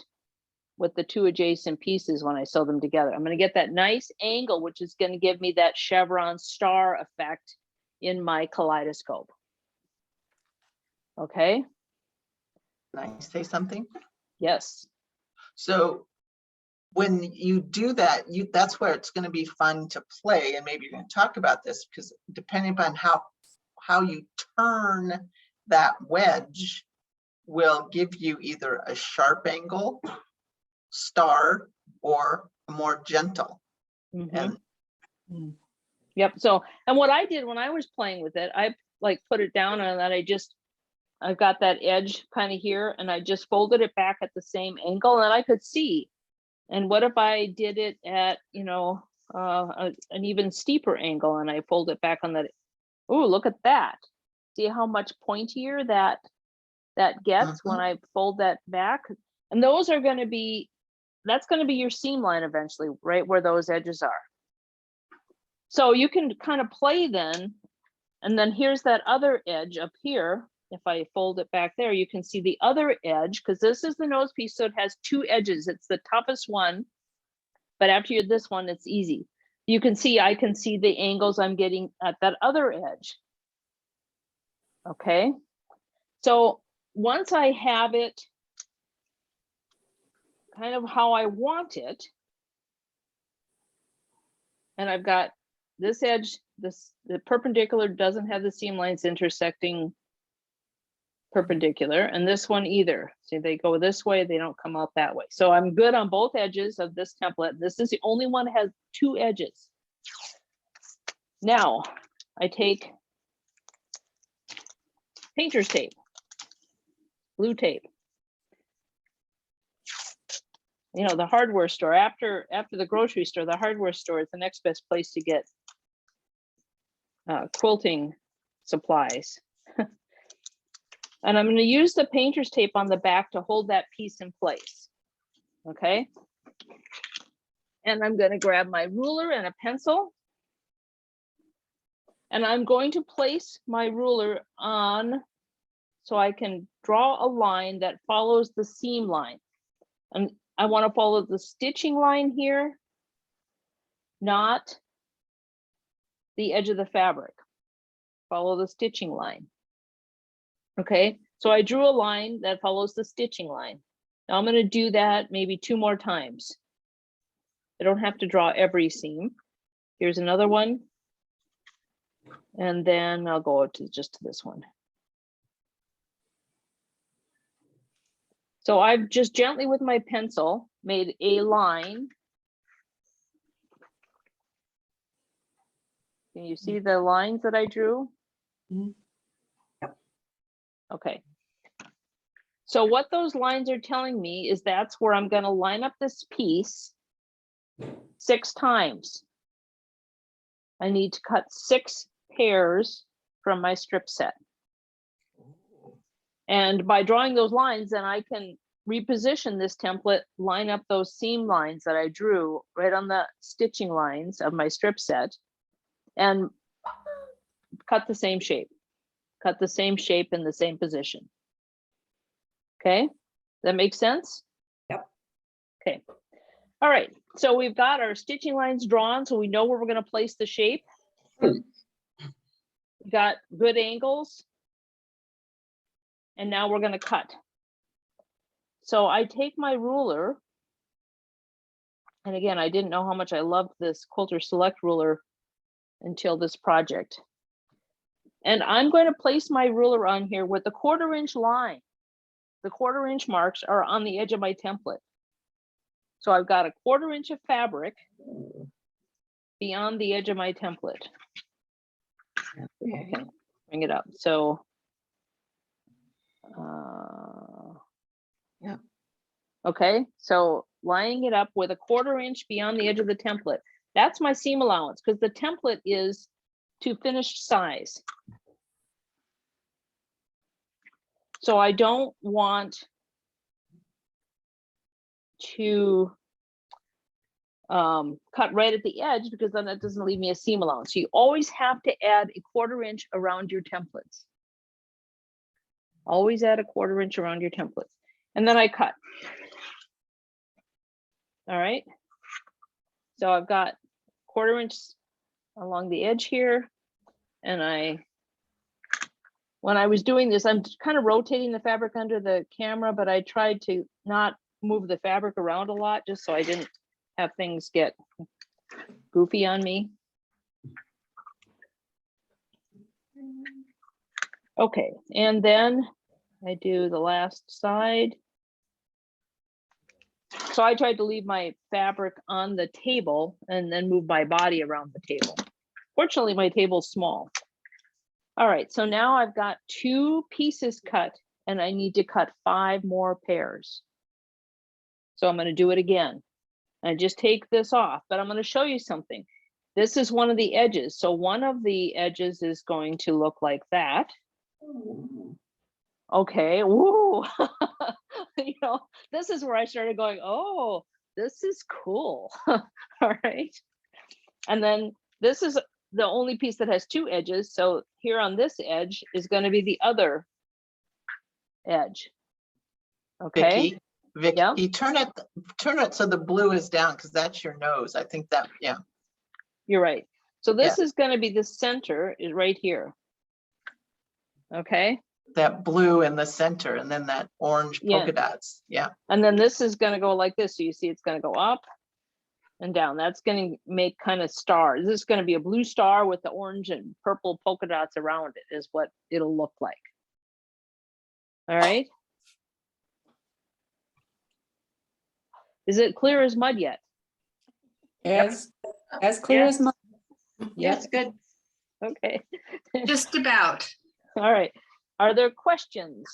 with the two adjacent pieces when I sew them together. I'm going to get that nice angle, which is going to give me that chevron star effect in my kaleidoscope. Okay. Can I say something? Yes. So when you do that, that's where it's going to be fun to play. And maybe you're going to talk about this, because depending upon how you turn that wedge will give you either a sharp angle, star, or a more gentle. Mhm. And Yep. So, and what I did when I was playing with it, I like put it down and then I've got that edge kind of here and I just folded it back at the same angle and I could see. And what if I did it at, you know, an even steeper angle and I fold it back on that? Oh, look at that. See how much pointier that gets when I fold that back? And those are going to be, that's going to be your seam line eventually, right where those edges are. So you can kind of play then, and then here's that other edge up here. If I fold it back there, you can see the other edge, because this is the nose piece, so it has two edges. It's the toughest one, but after you this one, it's easy. You can see, I can see the angles I'm getting at that other edge. Okay, so once I have it kind of how I want it, and I've got this edge, the perpendicular doesn't have the seam lines intersecting perpendicular, and this one either. See, they go this way, they don't come out that way. So I'm good on both edges of this template. This is the only one that has two edges. Now I take painter's tape, blue tape. You know, the hardware store, after the grocery store, the hardware store is the next best place to get quilting supplies. And I'm going to use the painter's tape on the back to hold that piece in place. Okay. And I'm going to grab my ruler and a pencil. And I'm going to place my ruler on so I can draw a line that follows the seam line. And I want to follow the stitching line here, not the edge of the fabric. Follow the stitching line. Okay, so I drew a line that follows the stitching line. Now I'm going to do that maybe 2 more times. I don't have to draw every seam. Here's another one. And then I'll go to just this one. So I've just gently with my pencil made a line. Can you see the lines that I drew? Okay. So what those lines are telling me is that's where I'm going to line up this piece 6 times. I need to cut 6 pairs from my strip set. And by drawing those lines, then I can reposition this template, line up those seam lines that I drew right on the stitching lines of my strip set, and cut the same shape. Cut the same shape in the same position. Okay, that makes sense? Yep. Okay. All right, so we've got our stitching lines drawn, so we know where we're gonna place the shape. We got good angles. And now we're gonna cut. So I take my ruler. And again, I didn't know how much I loved this Quilter Select ruler until this project. And I'm going to place my ruler on here with the 1/4 inch line. The 1/4 inch marks are on the edge of my template. So I've got a 1/4 inch of fabric beyond the edge of my template. Okay, bring it up. So, Yeah. Okay, so lining it up with a 1/4 inch beyond the edge of the template. That's my seam allowance because the template is to finished size. So I don't want to cut right at the edge because then that doesn't leave me a seam allowance. So you always have to add a 1/4 inch around your templates. Always add a 1/4 inch around your templates. And then I cut. All right. So I've got 1/4 inch along the edge here. And when I was doing this, I'm kind of rotating the fabric under the camera, but I tried to not move the fabric around a lot just so I didn't have things get goofy on me. Okay, and then I do the last side. So I tried to leave my fabric on the table and then move my body around the table. Fortunately, my table's small. All right, so now I've got 2 pieces cut and I need to cut 5 more pairs. So I'm going to do it again. I just take this off, but I'm going to show you something. This is one of the edges. So one of the edges is going to look like that. Okay, woo. You know, this is where I started going, oh, this is cool. All right. And then this is the only piece that has 2 edges. So here on this edge is going to be the other edge. Okay. Vicky, Yeah. turn it so the blue is down because that's your nose. I think that, yeah. You're right. So this is going to be the center is right here. Okay. That blue in the center and then that orange Yeah. polka dots. Yeah. And then this is going to go like this. So you see it's going to go up and down. That's going to make kind of stars. This is going to be a blue star with the orange and purple polka dots around it is what it'll look like. All right. Is it clear as mud yet? As clear as mud. Yes, good. Okay. Just about. All right. Are there questions?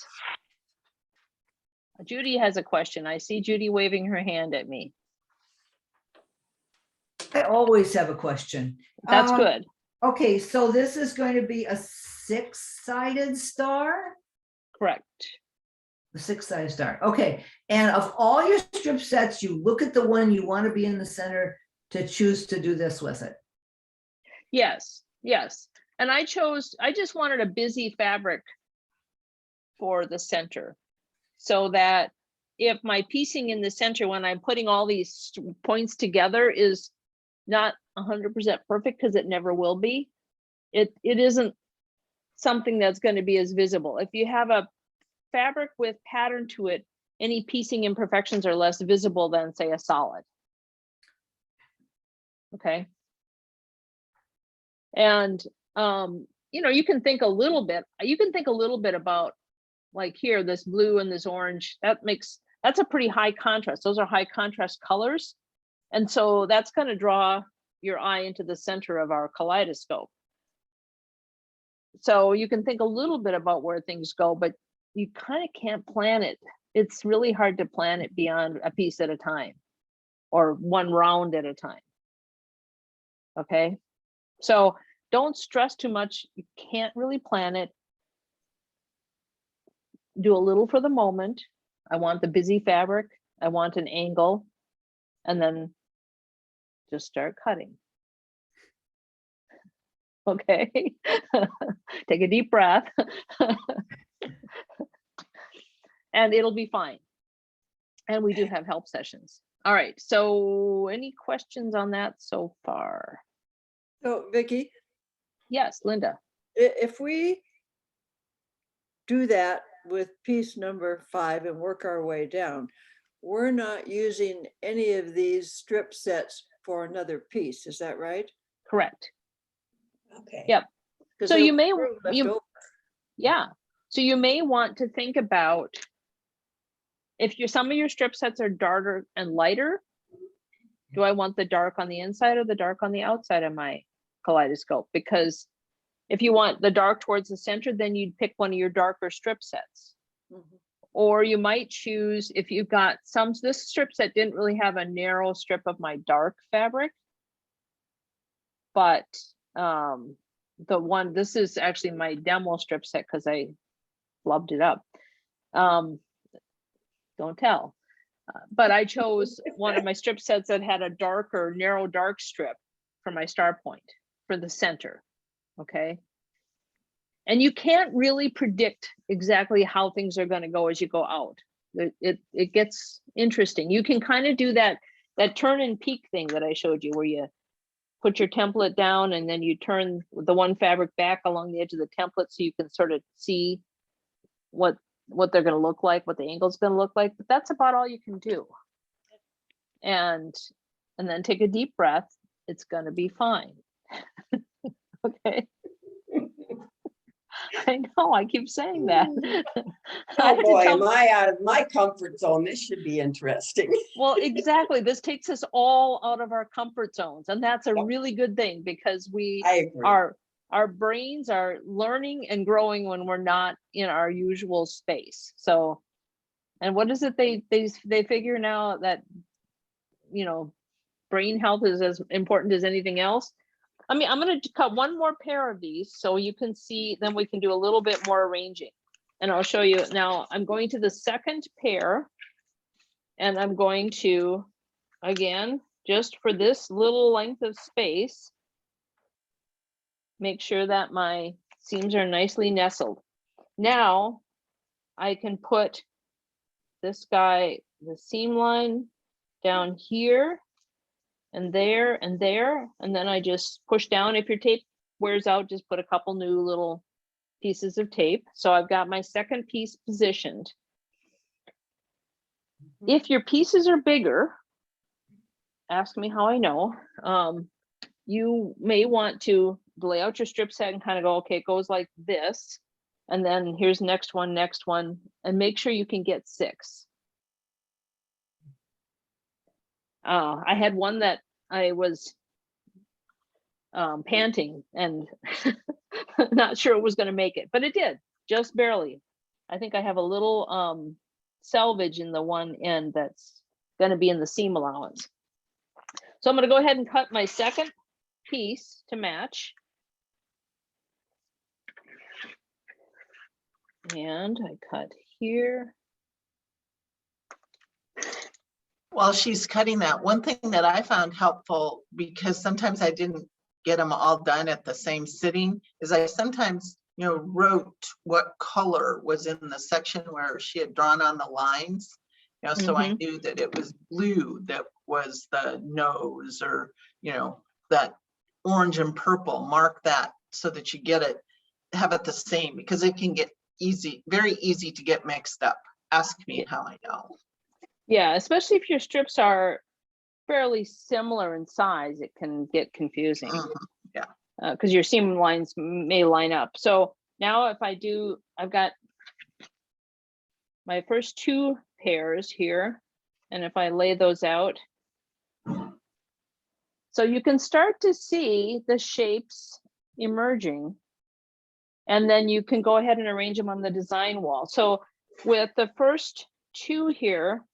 Judy has a question. I see Judy waving her hand at me. I always have a question. That's good. Okay, so this is going to be a 6-sided star? Correct. A 6-sided star. Okay, and of all your strip sets, you look at the one you want to be in the center to choose to do this with it. Yes, yes. And I just wanted a busy fabric for the center so that if my piecing in the center, when I'm putting all these points together is not 100% perfect because it never will be. It isn't something that's going to be as visible. If you have a fabric with pattern to it, any piecing imperfections are less visible than say a solid. Okay. And you know, you can think a little bit about like here, this blue and this orange, that's a pretty high contrast. Those are high contrast colors. And so that's going to draw your eye into the center of our kaleidoscope. So you can think a little bit about where things go, but you kind of can't plan it. It's really hard to plan it beyond a piece at a time or one round at a time. Okay. So don't stress too much. You can't really plan it. Do a little for the moment. I want the busy fabric. I want an angle. And then just start cutting. Okay. Take a deep breath. And it'll be fine. And we do have help sessions. All right, so any questions on that so far? So Vicky, Yes, Linda. if we do that with piece number 5 and work our way down, we're not using any of these strip sets for another piece, is that right? Correct. Okay. Yep. 'Cause So there you was may, room left over. yeah. So you may want to think about if some of your strip sets are darker and lighter, do I want the dark on the inside or the dark on the outside of my kaleidoscope? Because if you want the dark towards the center, then you'd pick one of your darker strip sets. Mhm. Or you might choose, if you've got this strip set didn't really have a narrow strip of my dark fabric, but this is actually my demo strip set because I flubbed it up. Don't tell. But I chose one of my strip sets that had a darker, narrow dark strip for my star point for the center. Okay. And you can't really predict exactly how things are going to go as you go out. It gets interesting. You can kind of do that turn and peak thing that I showed you, where you put your template down and then you turn the one fabric back along the edge of the template so you can sort of see what they're going to look like, what the angle's going to look like. But that's about all you can do. And then take a deep breath. It's going to be fine. Okay. I know, I keep saying that. I Oh have to boy, tell- am I out of my comfort zone? This should be interesting. Well, exactly. This takes us all out of our comfort zones. And that's a Yep. really good thing, because I agree. our brains are learning and growing when we're not in our usual space. So, and what is it they figure now, that, you know, brain health is as important as anything else? I mean, I'm going to cut one more pair of these so you can see, then we can do a little bit more arranging. And I'll show you now. I'm going to the second pair, and I'm going to, again, just for this little length of space, make sure that my seams are nicely nestled. Now I can put this guy, the seam line, down here and there and there, and then I just push down. If your tape wears out, just put a couple new little pieces of tape. So I've got my second piece positioned. If your pieces are bigger, ask me how I know. You may want to lay out your strip set and kind of go, okay, it goes like this. And then here's next one, and make sure you can get 6. I had one that I was panting and not sure it was going to make it, but it did, just barely. I think I have a little selvage in the one end that's going to be in the seam allowance. So I'm going to go ahead and cut my second piece to match. And I cut here. While she's cutting that, one thing that I found helpful, because sometimes I didn't get them all done at the same sitting, is I sometimes, wrote what color was in the section where she had drawn on the lines, so I knew that it was blue that was the nose, or, that orange and purple, mark that so that you have it the same, because it can get very easy to get mixed up. Ask me how I know. Yeah, especially if your strips are fairly similar in size, it can get confusing. Yeah. Because your seam lines may line up. So now if I've got my first 2 pairs here, and if I lay those out, so you can start to see the shapes emerging, and then you can go ahead and arrange them on the design wall. So with the first 2 here,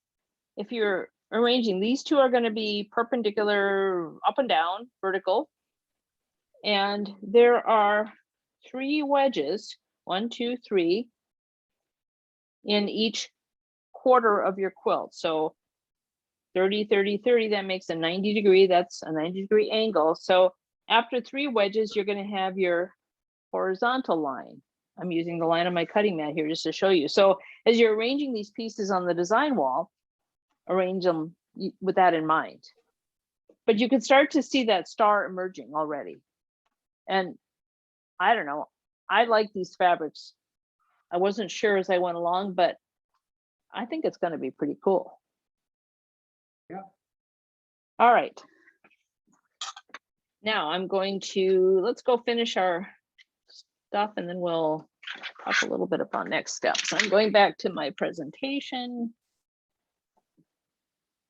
if you're arranging, these 2 are going to be perpendicular up and down, vertical. And there are 3 wedges, 1, 2, 3, in each quarter of your quilt. So 30, 30, 30, that makes a 90 degree, that's a 90 degree angle. So after 3 wedges, you're going to have your horizontal line. I'm using the line on my cutting mat here just to show you. So as you're arranging these pieces on the design wall, arrange them, with that in mind. But you can start to see that star emerging already. And I don't know, I like these fabrics. I wasn't sure as I went along, but I think it's going to be pretty cool. Yeah. All right. Now I'm going to, let's go finish our stuff and then we'll talk a little bit about next steps. I'm going back to my presentation.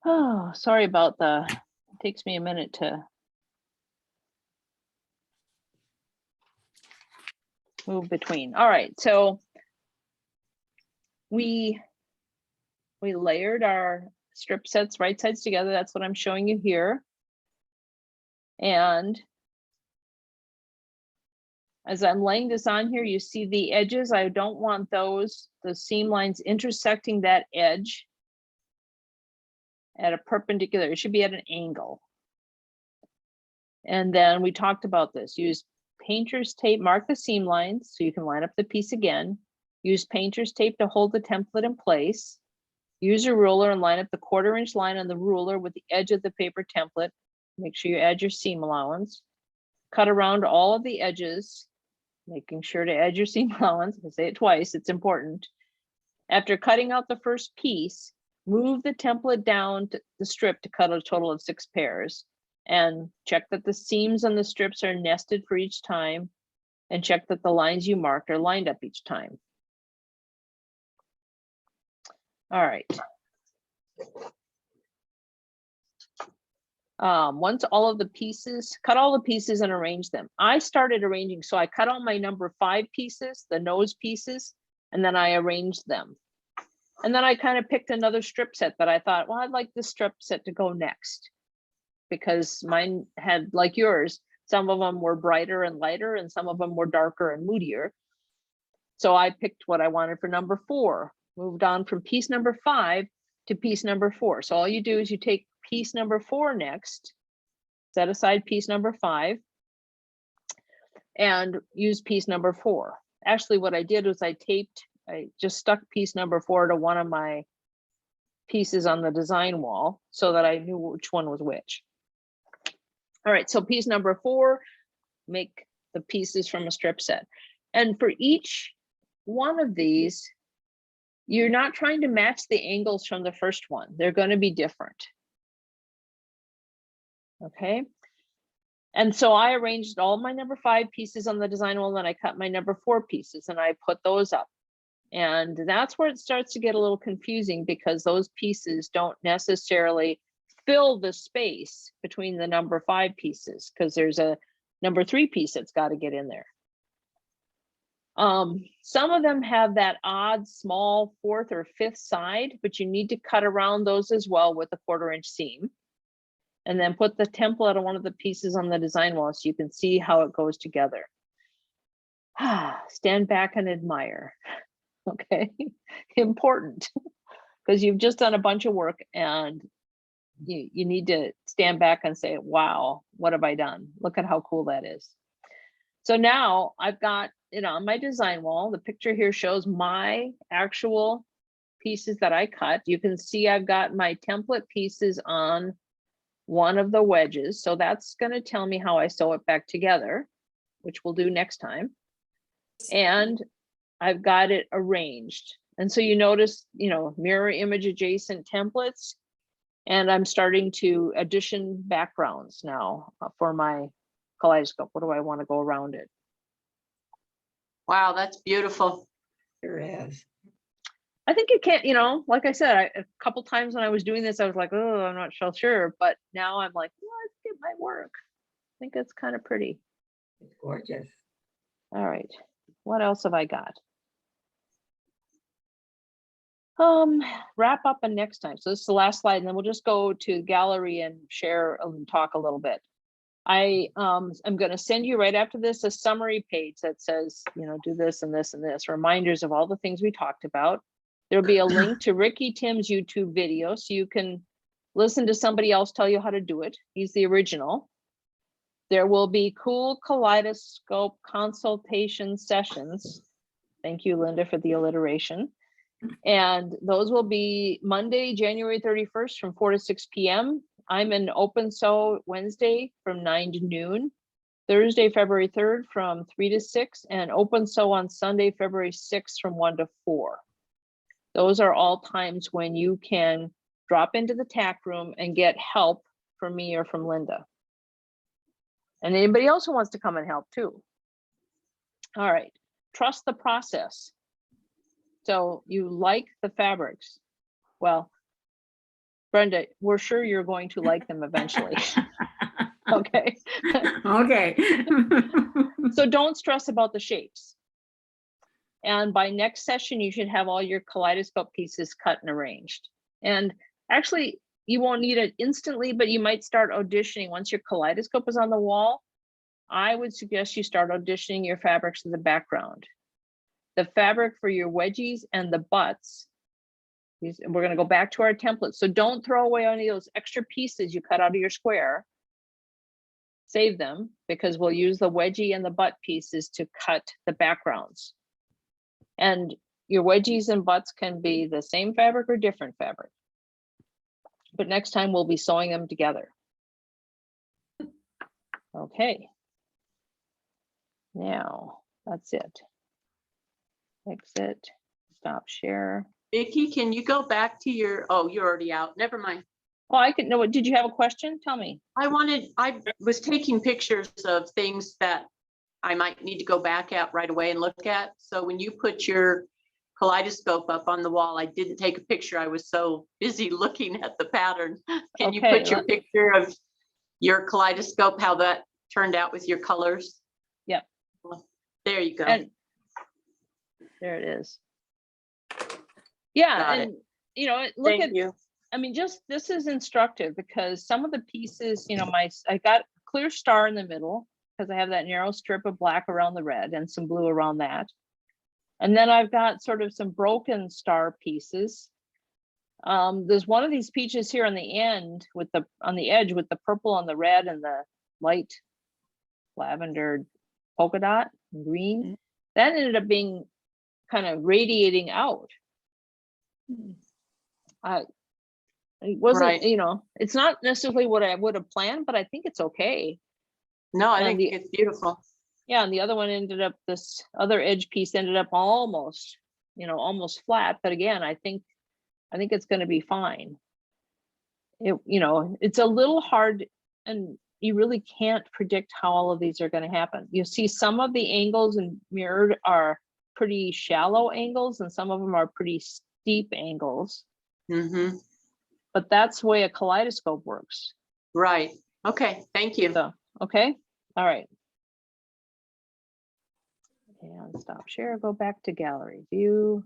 Oh, sorry about it takes me a minute to move between. All right, so we layered our strip sets right sides together. That's what I'm showing you here. And as I'm laying this on here, you see the edges. I don't want the seam lines intersecting that edge at a perpendicular. It should be at an angle. And then we talked about this. Use painter's tape, mark the seam lines so you can line up the piece again. Use painter's tape to hold the template in place. Use a ruler and line up the 1/4 inch line on the ruler with the edge of the paper template. Make sure you add your seam allowance. Cut around all of the edges, making sure to add your seam allowance. I say it twice, it's important. After cutting out the first piece, move the template down to the strip to cut a total of 6 pairs. And check that the seams on the strips are nested for each time, and check that the lines you marked are lined up each time. All right. Once all of the pieces, cut all the pieces and arrange them. I started arranging, so I cut all my number 5 pieces, the nose pieces, and then I arranged them. And then I kind of picked another strip set that I thought, well, I'd like this strip set to go next, because mine had, like yours, some of them were brighter and lighter and some of them were darker and moodier. So I picked what I wanted for number 4, moved on from piece number 5 to piece number 4. So all you do is you take piece number 4 next, set aside piece number 5, and use piece number 4. Actually, what I did was I just stuck piece number 4 to one of my pieces on the design wall so that I knew which one was which. All right, so piece number 4, make the pieces from a strip set. And for each one of these, you're not trying to match the angles from the first one. They're going to be different. Okay. And so I arranged all my number 5 pieces on the design wall, and I cut my number 4 pieces and I put those up. And that's where it starts to get a little confusing, because those pieces don't necessarily fill the space between the number 5 pieces, because there's a number 3 piece that's got to get in there. Some of them have that odd small 4th or 5th side, but you need to cut around those as well with a 1/4 inch seam. And then put the template on one of the pieces on the design wall so you can see how it goes together. Stand back and admire. Okay, important, because you've just done a bunch of work and you need to stand back and say, wow, what have I done? Look at how cool that is. So now I've got it on my design wall. The picture here shows my actual pieces that I cut. You can see I've got my template pieces on one of the wedges. So that's going to tell me how I sew it back together, which we'll do next time. And I've got it arranged. And so you notice, mirror image adjacent templates. And I'm starting to addition backgrounds now for my kaleidoscope. What do I want to go around it? Wow, that's beautiful. There is. I think it can't, like I said, a couple times when I was doing this, I was like, oh, I'm not so sure. But now I'm like, well, I think it might work. I think it's kind of pretty. It's gorgeous. All right. What else have I got? Wrap up and next time. So this is the last slide, and then we'll just go to gallery and share and talk a little bit. I'm going to send you right after this a summary page that says, do this and this and this, reminders of all the things we talked about. There'll be a link to Ricky Tims' YouTube video, so you can listen to somebody else tell you how to do it. He's the original. There will be cool kaleidoscope consultation sessions. Thank you, Linda, for the alliteration. And those will be Monday, January 31st from 4 to 6 p.m. I'm in Open Sew Wednesday from 9 to noon. Thursday, February 3rd from 3 to 6, and Open Sew on Sunday, February 6th from 1 to 4. Those are all times when you can drop into the TAC room and get help from me or from Linda. And anybody else who wants to come and help too. All right, trust the process. So you like the fabrics. Well, Brenda, we're sure you're going to like them eventually. Okay. Okay. So don't stress about the shapes. And by next session, you should have all your kaleidoscope pieces cut and arranged. And actually, you won't need it instantly, but you might start auditioning once your kaleidoscope is on the wall. I would suggest you start auditioning your fabrics in the background. The fabric for your wedgies and the butts, we're going to go back to our template. So don't throw away any of those extra pieces you cut out of your square. Save them, because we'll use the wedgie and the butt pieces to cut the backgrounds. And your wedgies and butts can be the same fabric or different fabric. But next time we'll be sewing them together. Okay. Now, that's it. Exit, stop share. Vicky, can you go back to your, oh, you're already out. Never mind. Well, I could know. Did you have a question? Tell me. I was taking pictures of things that I might need to go back at right away and look at. So when you put your kaleidoscope up on the wall, I didn't take a picture. I was so busy looking at the pattern. Can you put your picture of your kaleidoscope, how that turned out with your colors? Yep. There you go. And there it is. Yeah, Got and you know, look Thank at. you. I mean, just this is instructive because some of the pieces, you know, I got a clear star in the middle because I have that narrow strip of black around the red and some blue around that. And then I've got sort of some broken star pieces. There's one of these peaches here on the end with on the edge with the purple on the red and the light lavender polka dot and green. That ended up being kind of radiating out. It wasn't, Right. you know, it's not necessarily what I would have planned, but I think it's okay. No, I And think it's beautiful. Yeah, and the other one ended up, this other edge piece ended up almost, you know, almost flat. But again, I think it's going to be fine. You know, it's a little hard, and you really can't predict how all of these are going to happen. You see some of the angles and mirrored are pretty shallow angles, and some of them are pretty steep angles. Mm-hmm. But that's the way a kaleidoscope works. Right. Okay. Thank you. So, okay. All right. And stop share, go back to gallery, view,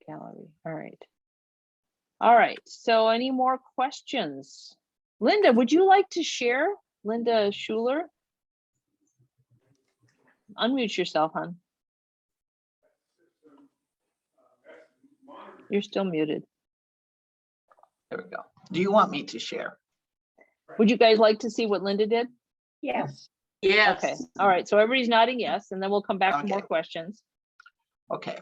gallery. All right. All right. So any more questions? Linda, would you like to share? Linda Schuler? Unmute yourself, hon. You're still muted. There we go. Do you want me to share? Would you guys like to see what Linda did? Yes. Yes. Okay. All right. So everybody's nodding yes, and then we'll come back to more Okay. questions. Okay.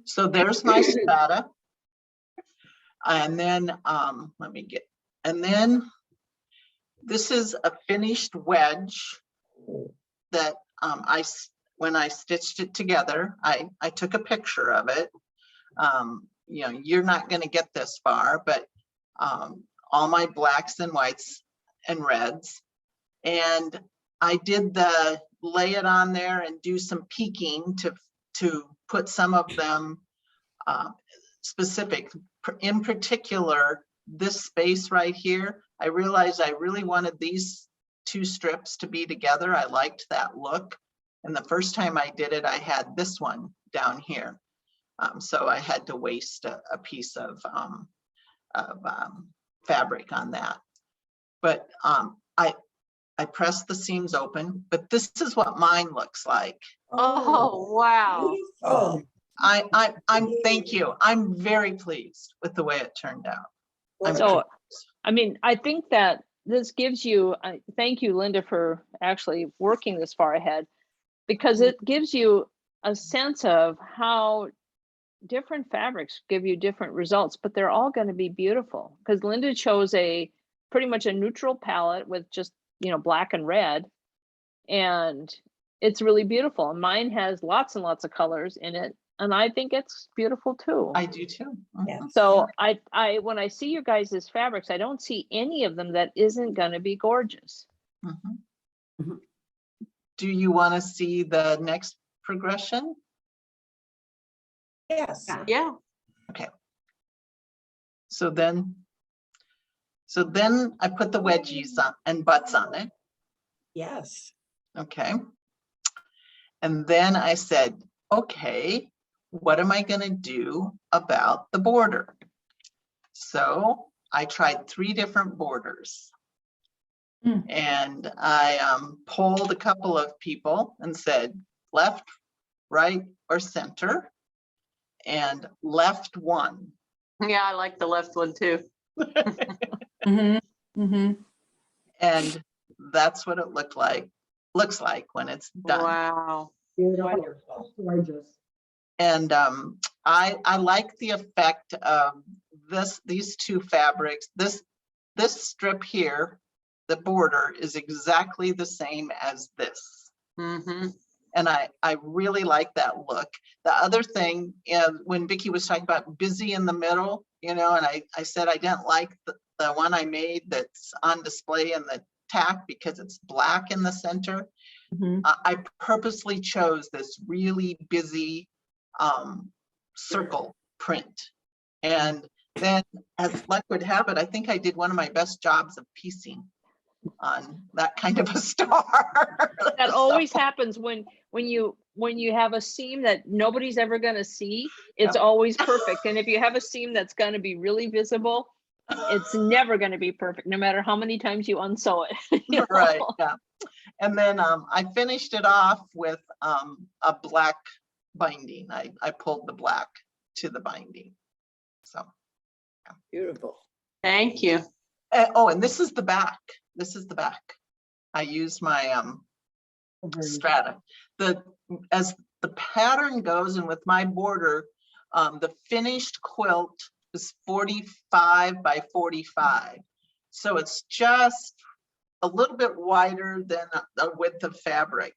So there's my strata. And then let me get, and then this is a finished wedge that when I stitched it together, I took a picture of it. You know, you're not going to get this far, but all my blacks and whites and reds. And I did lay it on there and do some peeking to put some of them specific. In particular, this space right here, I realized I really wanted these two strips to be together. I liked that look. And the first time I did it, I had this one down here. So I had to waste a piece of fabric on that. But I pressed the seams open, but this is what mine looks like. Oh, wow. Oh, Thank you. I'm very pleased with the way it turned out. So, I mean, I think that this gives you, thank you, Linda, for actually working this far ahead, because it gives you a sense of how different fabrics give you different results, but they're all going to be beautiful because Linda chose pretty much a neutral palette with just, black and red. And it's really beautiful. And mine has lots and lots of colors in it. And I think it's beautiful too. I do too. Mhm. Yeah. So when I see your guys' fabrics, I don't see any of them that isn't going to be gorgeous. Mhm. Mhm. Do you want to see the next progression? Yes. Yeah. So then I put the wedgies on and butts on it. Yes. Okay. And then I said, okay, what am I going to do about the border? So I tried 3 different borders. And I polled a couple of people and said left, right, or center, and left one. Yeah, I like the left one too. And that's what it looks like when it's done. Wow. Beautiful. Gorgeous. And I like the effect of these 2 fabrics. This strip here, the border is exactly the same as this. Mm-hmm. And I really like that look. The other thing is when Vicky was talking about busy in the middle, and I said I didn't like the one I made that's on display in the TAC because it's black in the center. I purposely chose this really busy circle print. And then as luck would have it, I think I did one of my best jobs of piecing on that kind of a star. That always happens when you have a seam that nobody's ever going to see. It's always perfect. And if you have a seam that's going to be really visible, it's never going to be perfect, no matter how many times you unsew it. Right. Yeah. And then I finished it off with a black binding. I pulled the black to the binding. So Beautiful. Thank you. and this is the back. This is the back. I used my strata. As the pattern goes, and with my border, the finished quilt is 45 by 45. So it's just a little bit wider than the width of fabric.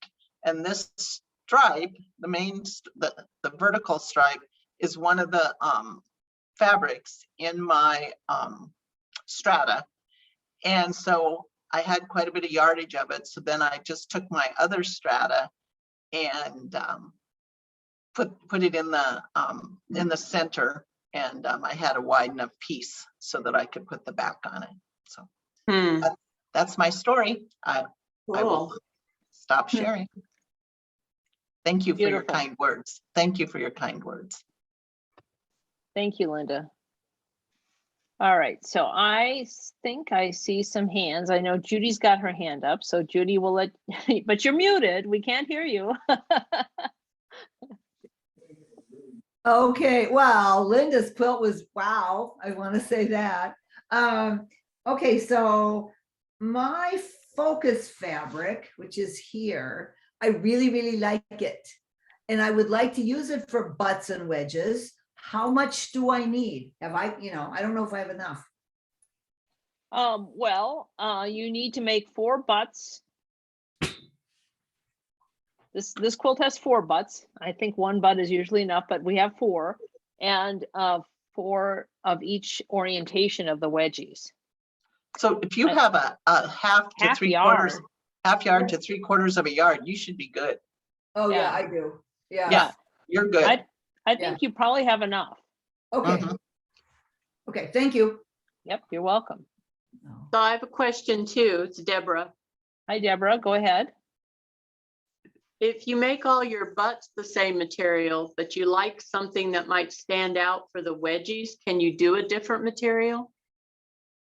And this stripe, the vertical stripe, is one of the fabrics in my strata. And so I had quite a bit of yardage of it. So then I just took my other strata and put it in the center, and I had a wide enough piece so that I could put the back on it. So that's my story. I will stop sharing. Thank you for your Beautiful. kind words. Thank you for your kind words. Thank you, Linda. All right, so I think I see some hands. I know Judy's got her hand up, so Judy will let, but you're muted. We can't hear you. Okay, wow, Linda's quilt was wow. I want to say that. Okay, so my focus fabric, which is here, I really, really like it. And I would like to use it for butts and wedges. How much do I need? Have I don't know if I have enough. Well, you need to make 4 butts. This quilt has 4 butts. I think 1 butt is usually enough, but we have 4, and 4 of each orientation of the wedgies. So if you have a half to Half 3/4, yard. half yard to 3/4 of a yard, you should be good. Oh, yeah, Yeah. I do. Yeah. Yeah, you're good. I think you probably have enough. Okay. Mhm. Okay, thank you. Yep, you're welcome. So I have a question too. It's Deborah. Hi, Deborah, go ahead. If you make all your butts the same material, but you like something that might stand out for the wedgies, can you do a different material?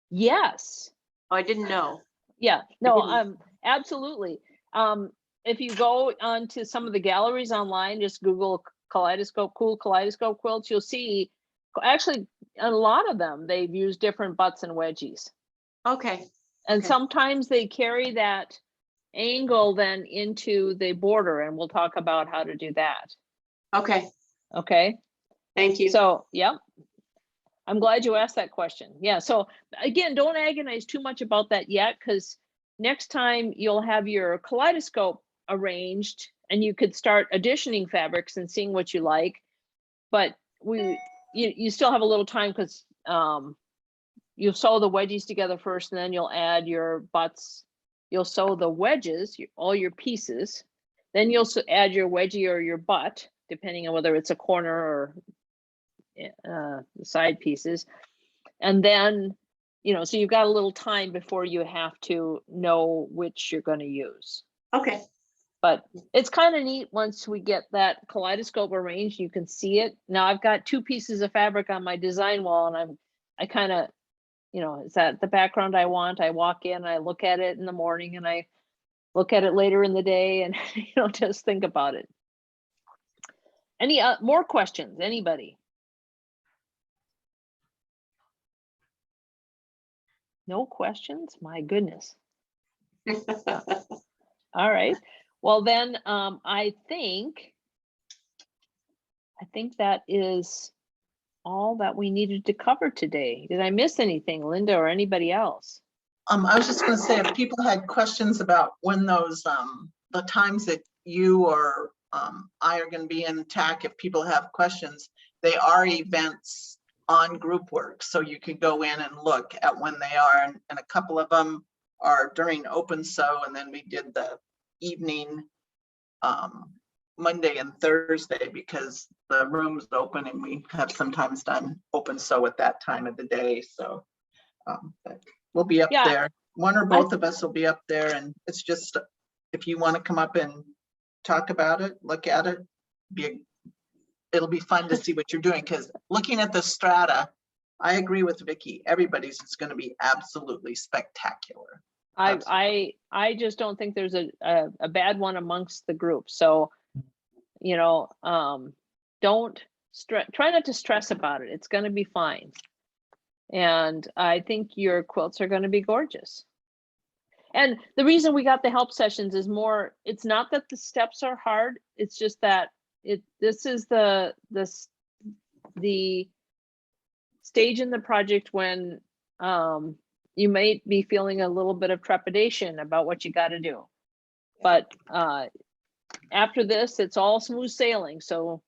Yes. Oh, I didn't know. Yeah, no, didn't- absolutely. If you go onto some of the galleries online, just Google cool kaleidoscope quilts, you'll see actually a lot of them, they've used different butts and wedgies. Okay. And Okay. sometimes they carry that angle then into the border, and we'll talk about how to do that. Okay. Okay. Thank you. So, yeah. I'm glad you asked that question. Yeah, so again, don't agonize too much about that yet, because next time you'll have your kaleidoscope arranged and you could start additioning fabrics and seeing what you like. But you still have a little time, because you'll sew the wedges together first, and then you'll add your butts. You'll sew the wedges, all your pieces. Then you'll add your wedgie or your butt, depending on whether it's a corner or the side pieces. And then, so you've got a little time before you have to know which you're going to use. Okay. But it's kind of neat once we get that kaleidoscope arranged, you can see it. Now I've got 2 pieces of fabric on my design wall, and I kind of, is that the background I want? I walk in, I look at it in the morning, and I look at it later in the day, and just think about it. Any more questions? Anybody? No questions? My goodness. All right. Well, then I think that is all that we needed to cover today. Did I miss anything, Linda, or anybody else? I was just gonna say, if people had questions about when those, the times that you or I are gonna be in TAC, if people have questions, they are events on group work. So you could go in and look at when they are, and a couple of them are during open sew, and then we did the evening Monday and Thursday because the room's open, and we have sometimes done open sew at that time of the day. So but we'll be up there. One or both of us will be up there, and it's just, if you want to come up and talk about it, look at it, it'll be fun to see what you're doing, because looking at the strata, I agree with Vicky, everybody's is going to be absolutely spectacular. I just don't think there's a bad one amongst the group. So, don't try not to stress about it. It's going to be fine. And I think your quilts are going to be gorgeous. And the reason we got the help sessions is more, it's not that the steps are hard. It's just that this is the stage in the project when you may be feeling a little bit of trepidation about what you got to do. But after this, it's all smooth sailing. So,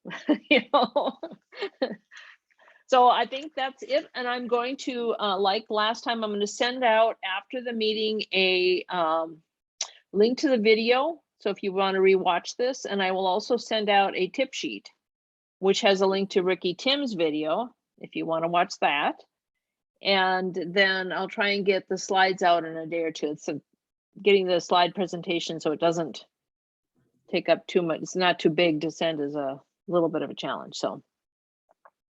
so I think that's it. And I'm going to, like last time, I'm going to send out after the meeting a link to the video. So if you want to rewatch this, and I will also send out a tip sheet, which has a link to Ricky Tims' video, if you want to watch that. And then I'll try and get the slides out in a day or two. It's getting the slide presentation so it doesn't take up too much. It's not too big to send, is a little bit of a challenge. So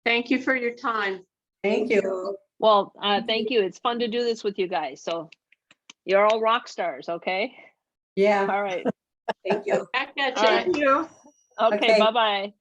Thank you for your time. Thank you. well, thank you. It's fun to do this with you guys. So you're all rock stars, okay? Yeah. All right. Thank you. Back at All right. you. Okay, Okay. bye-bye.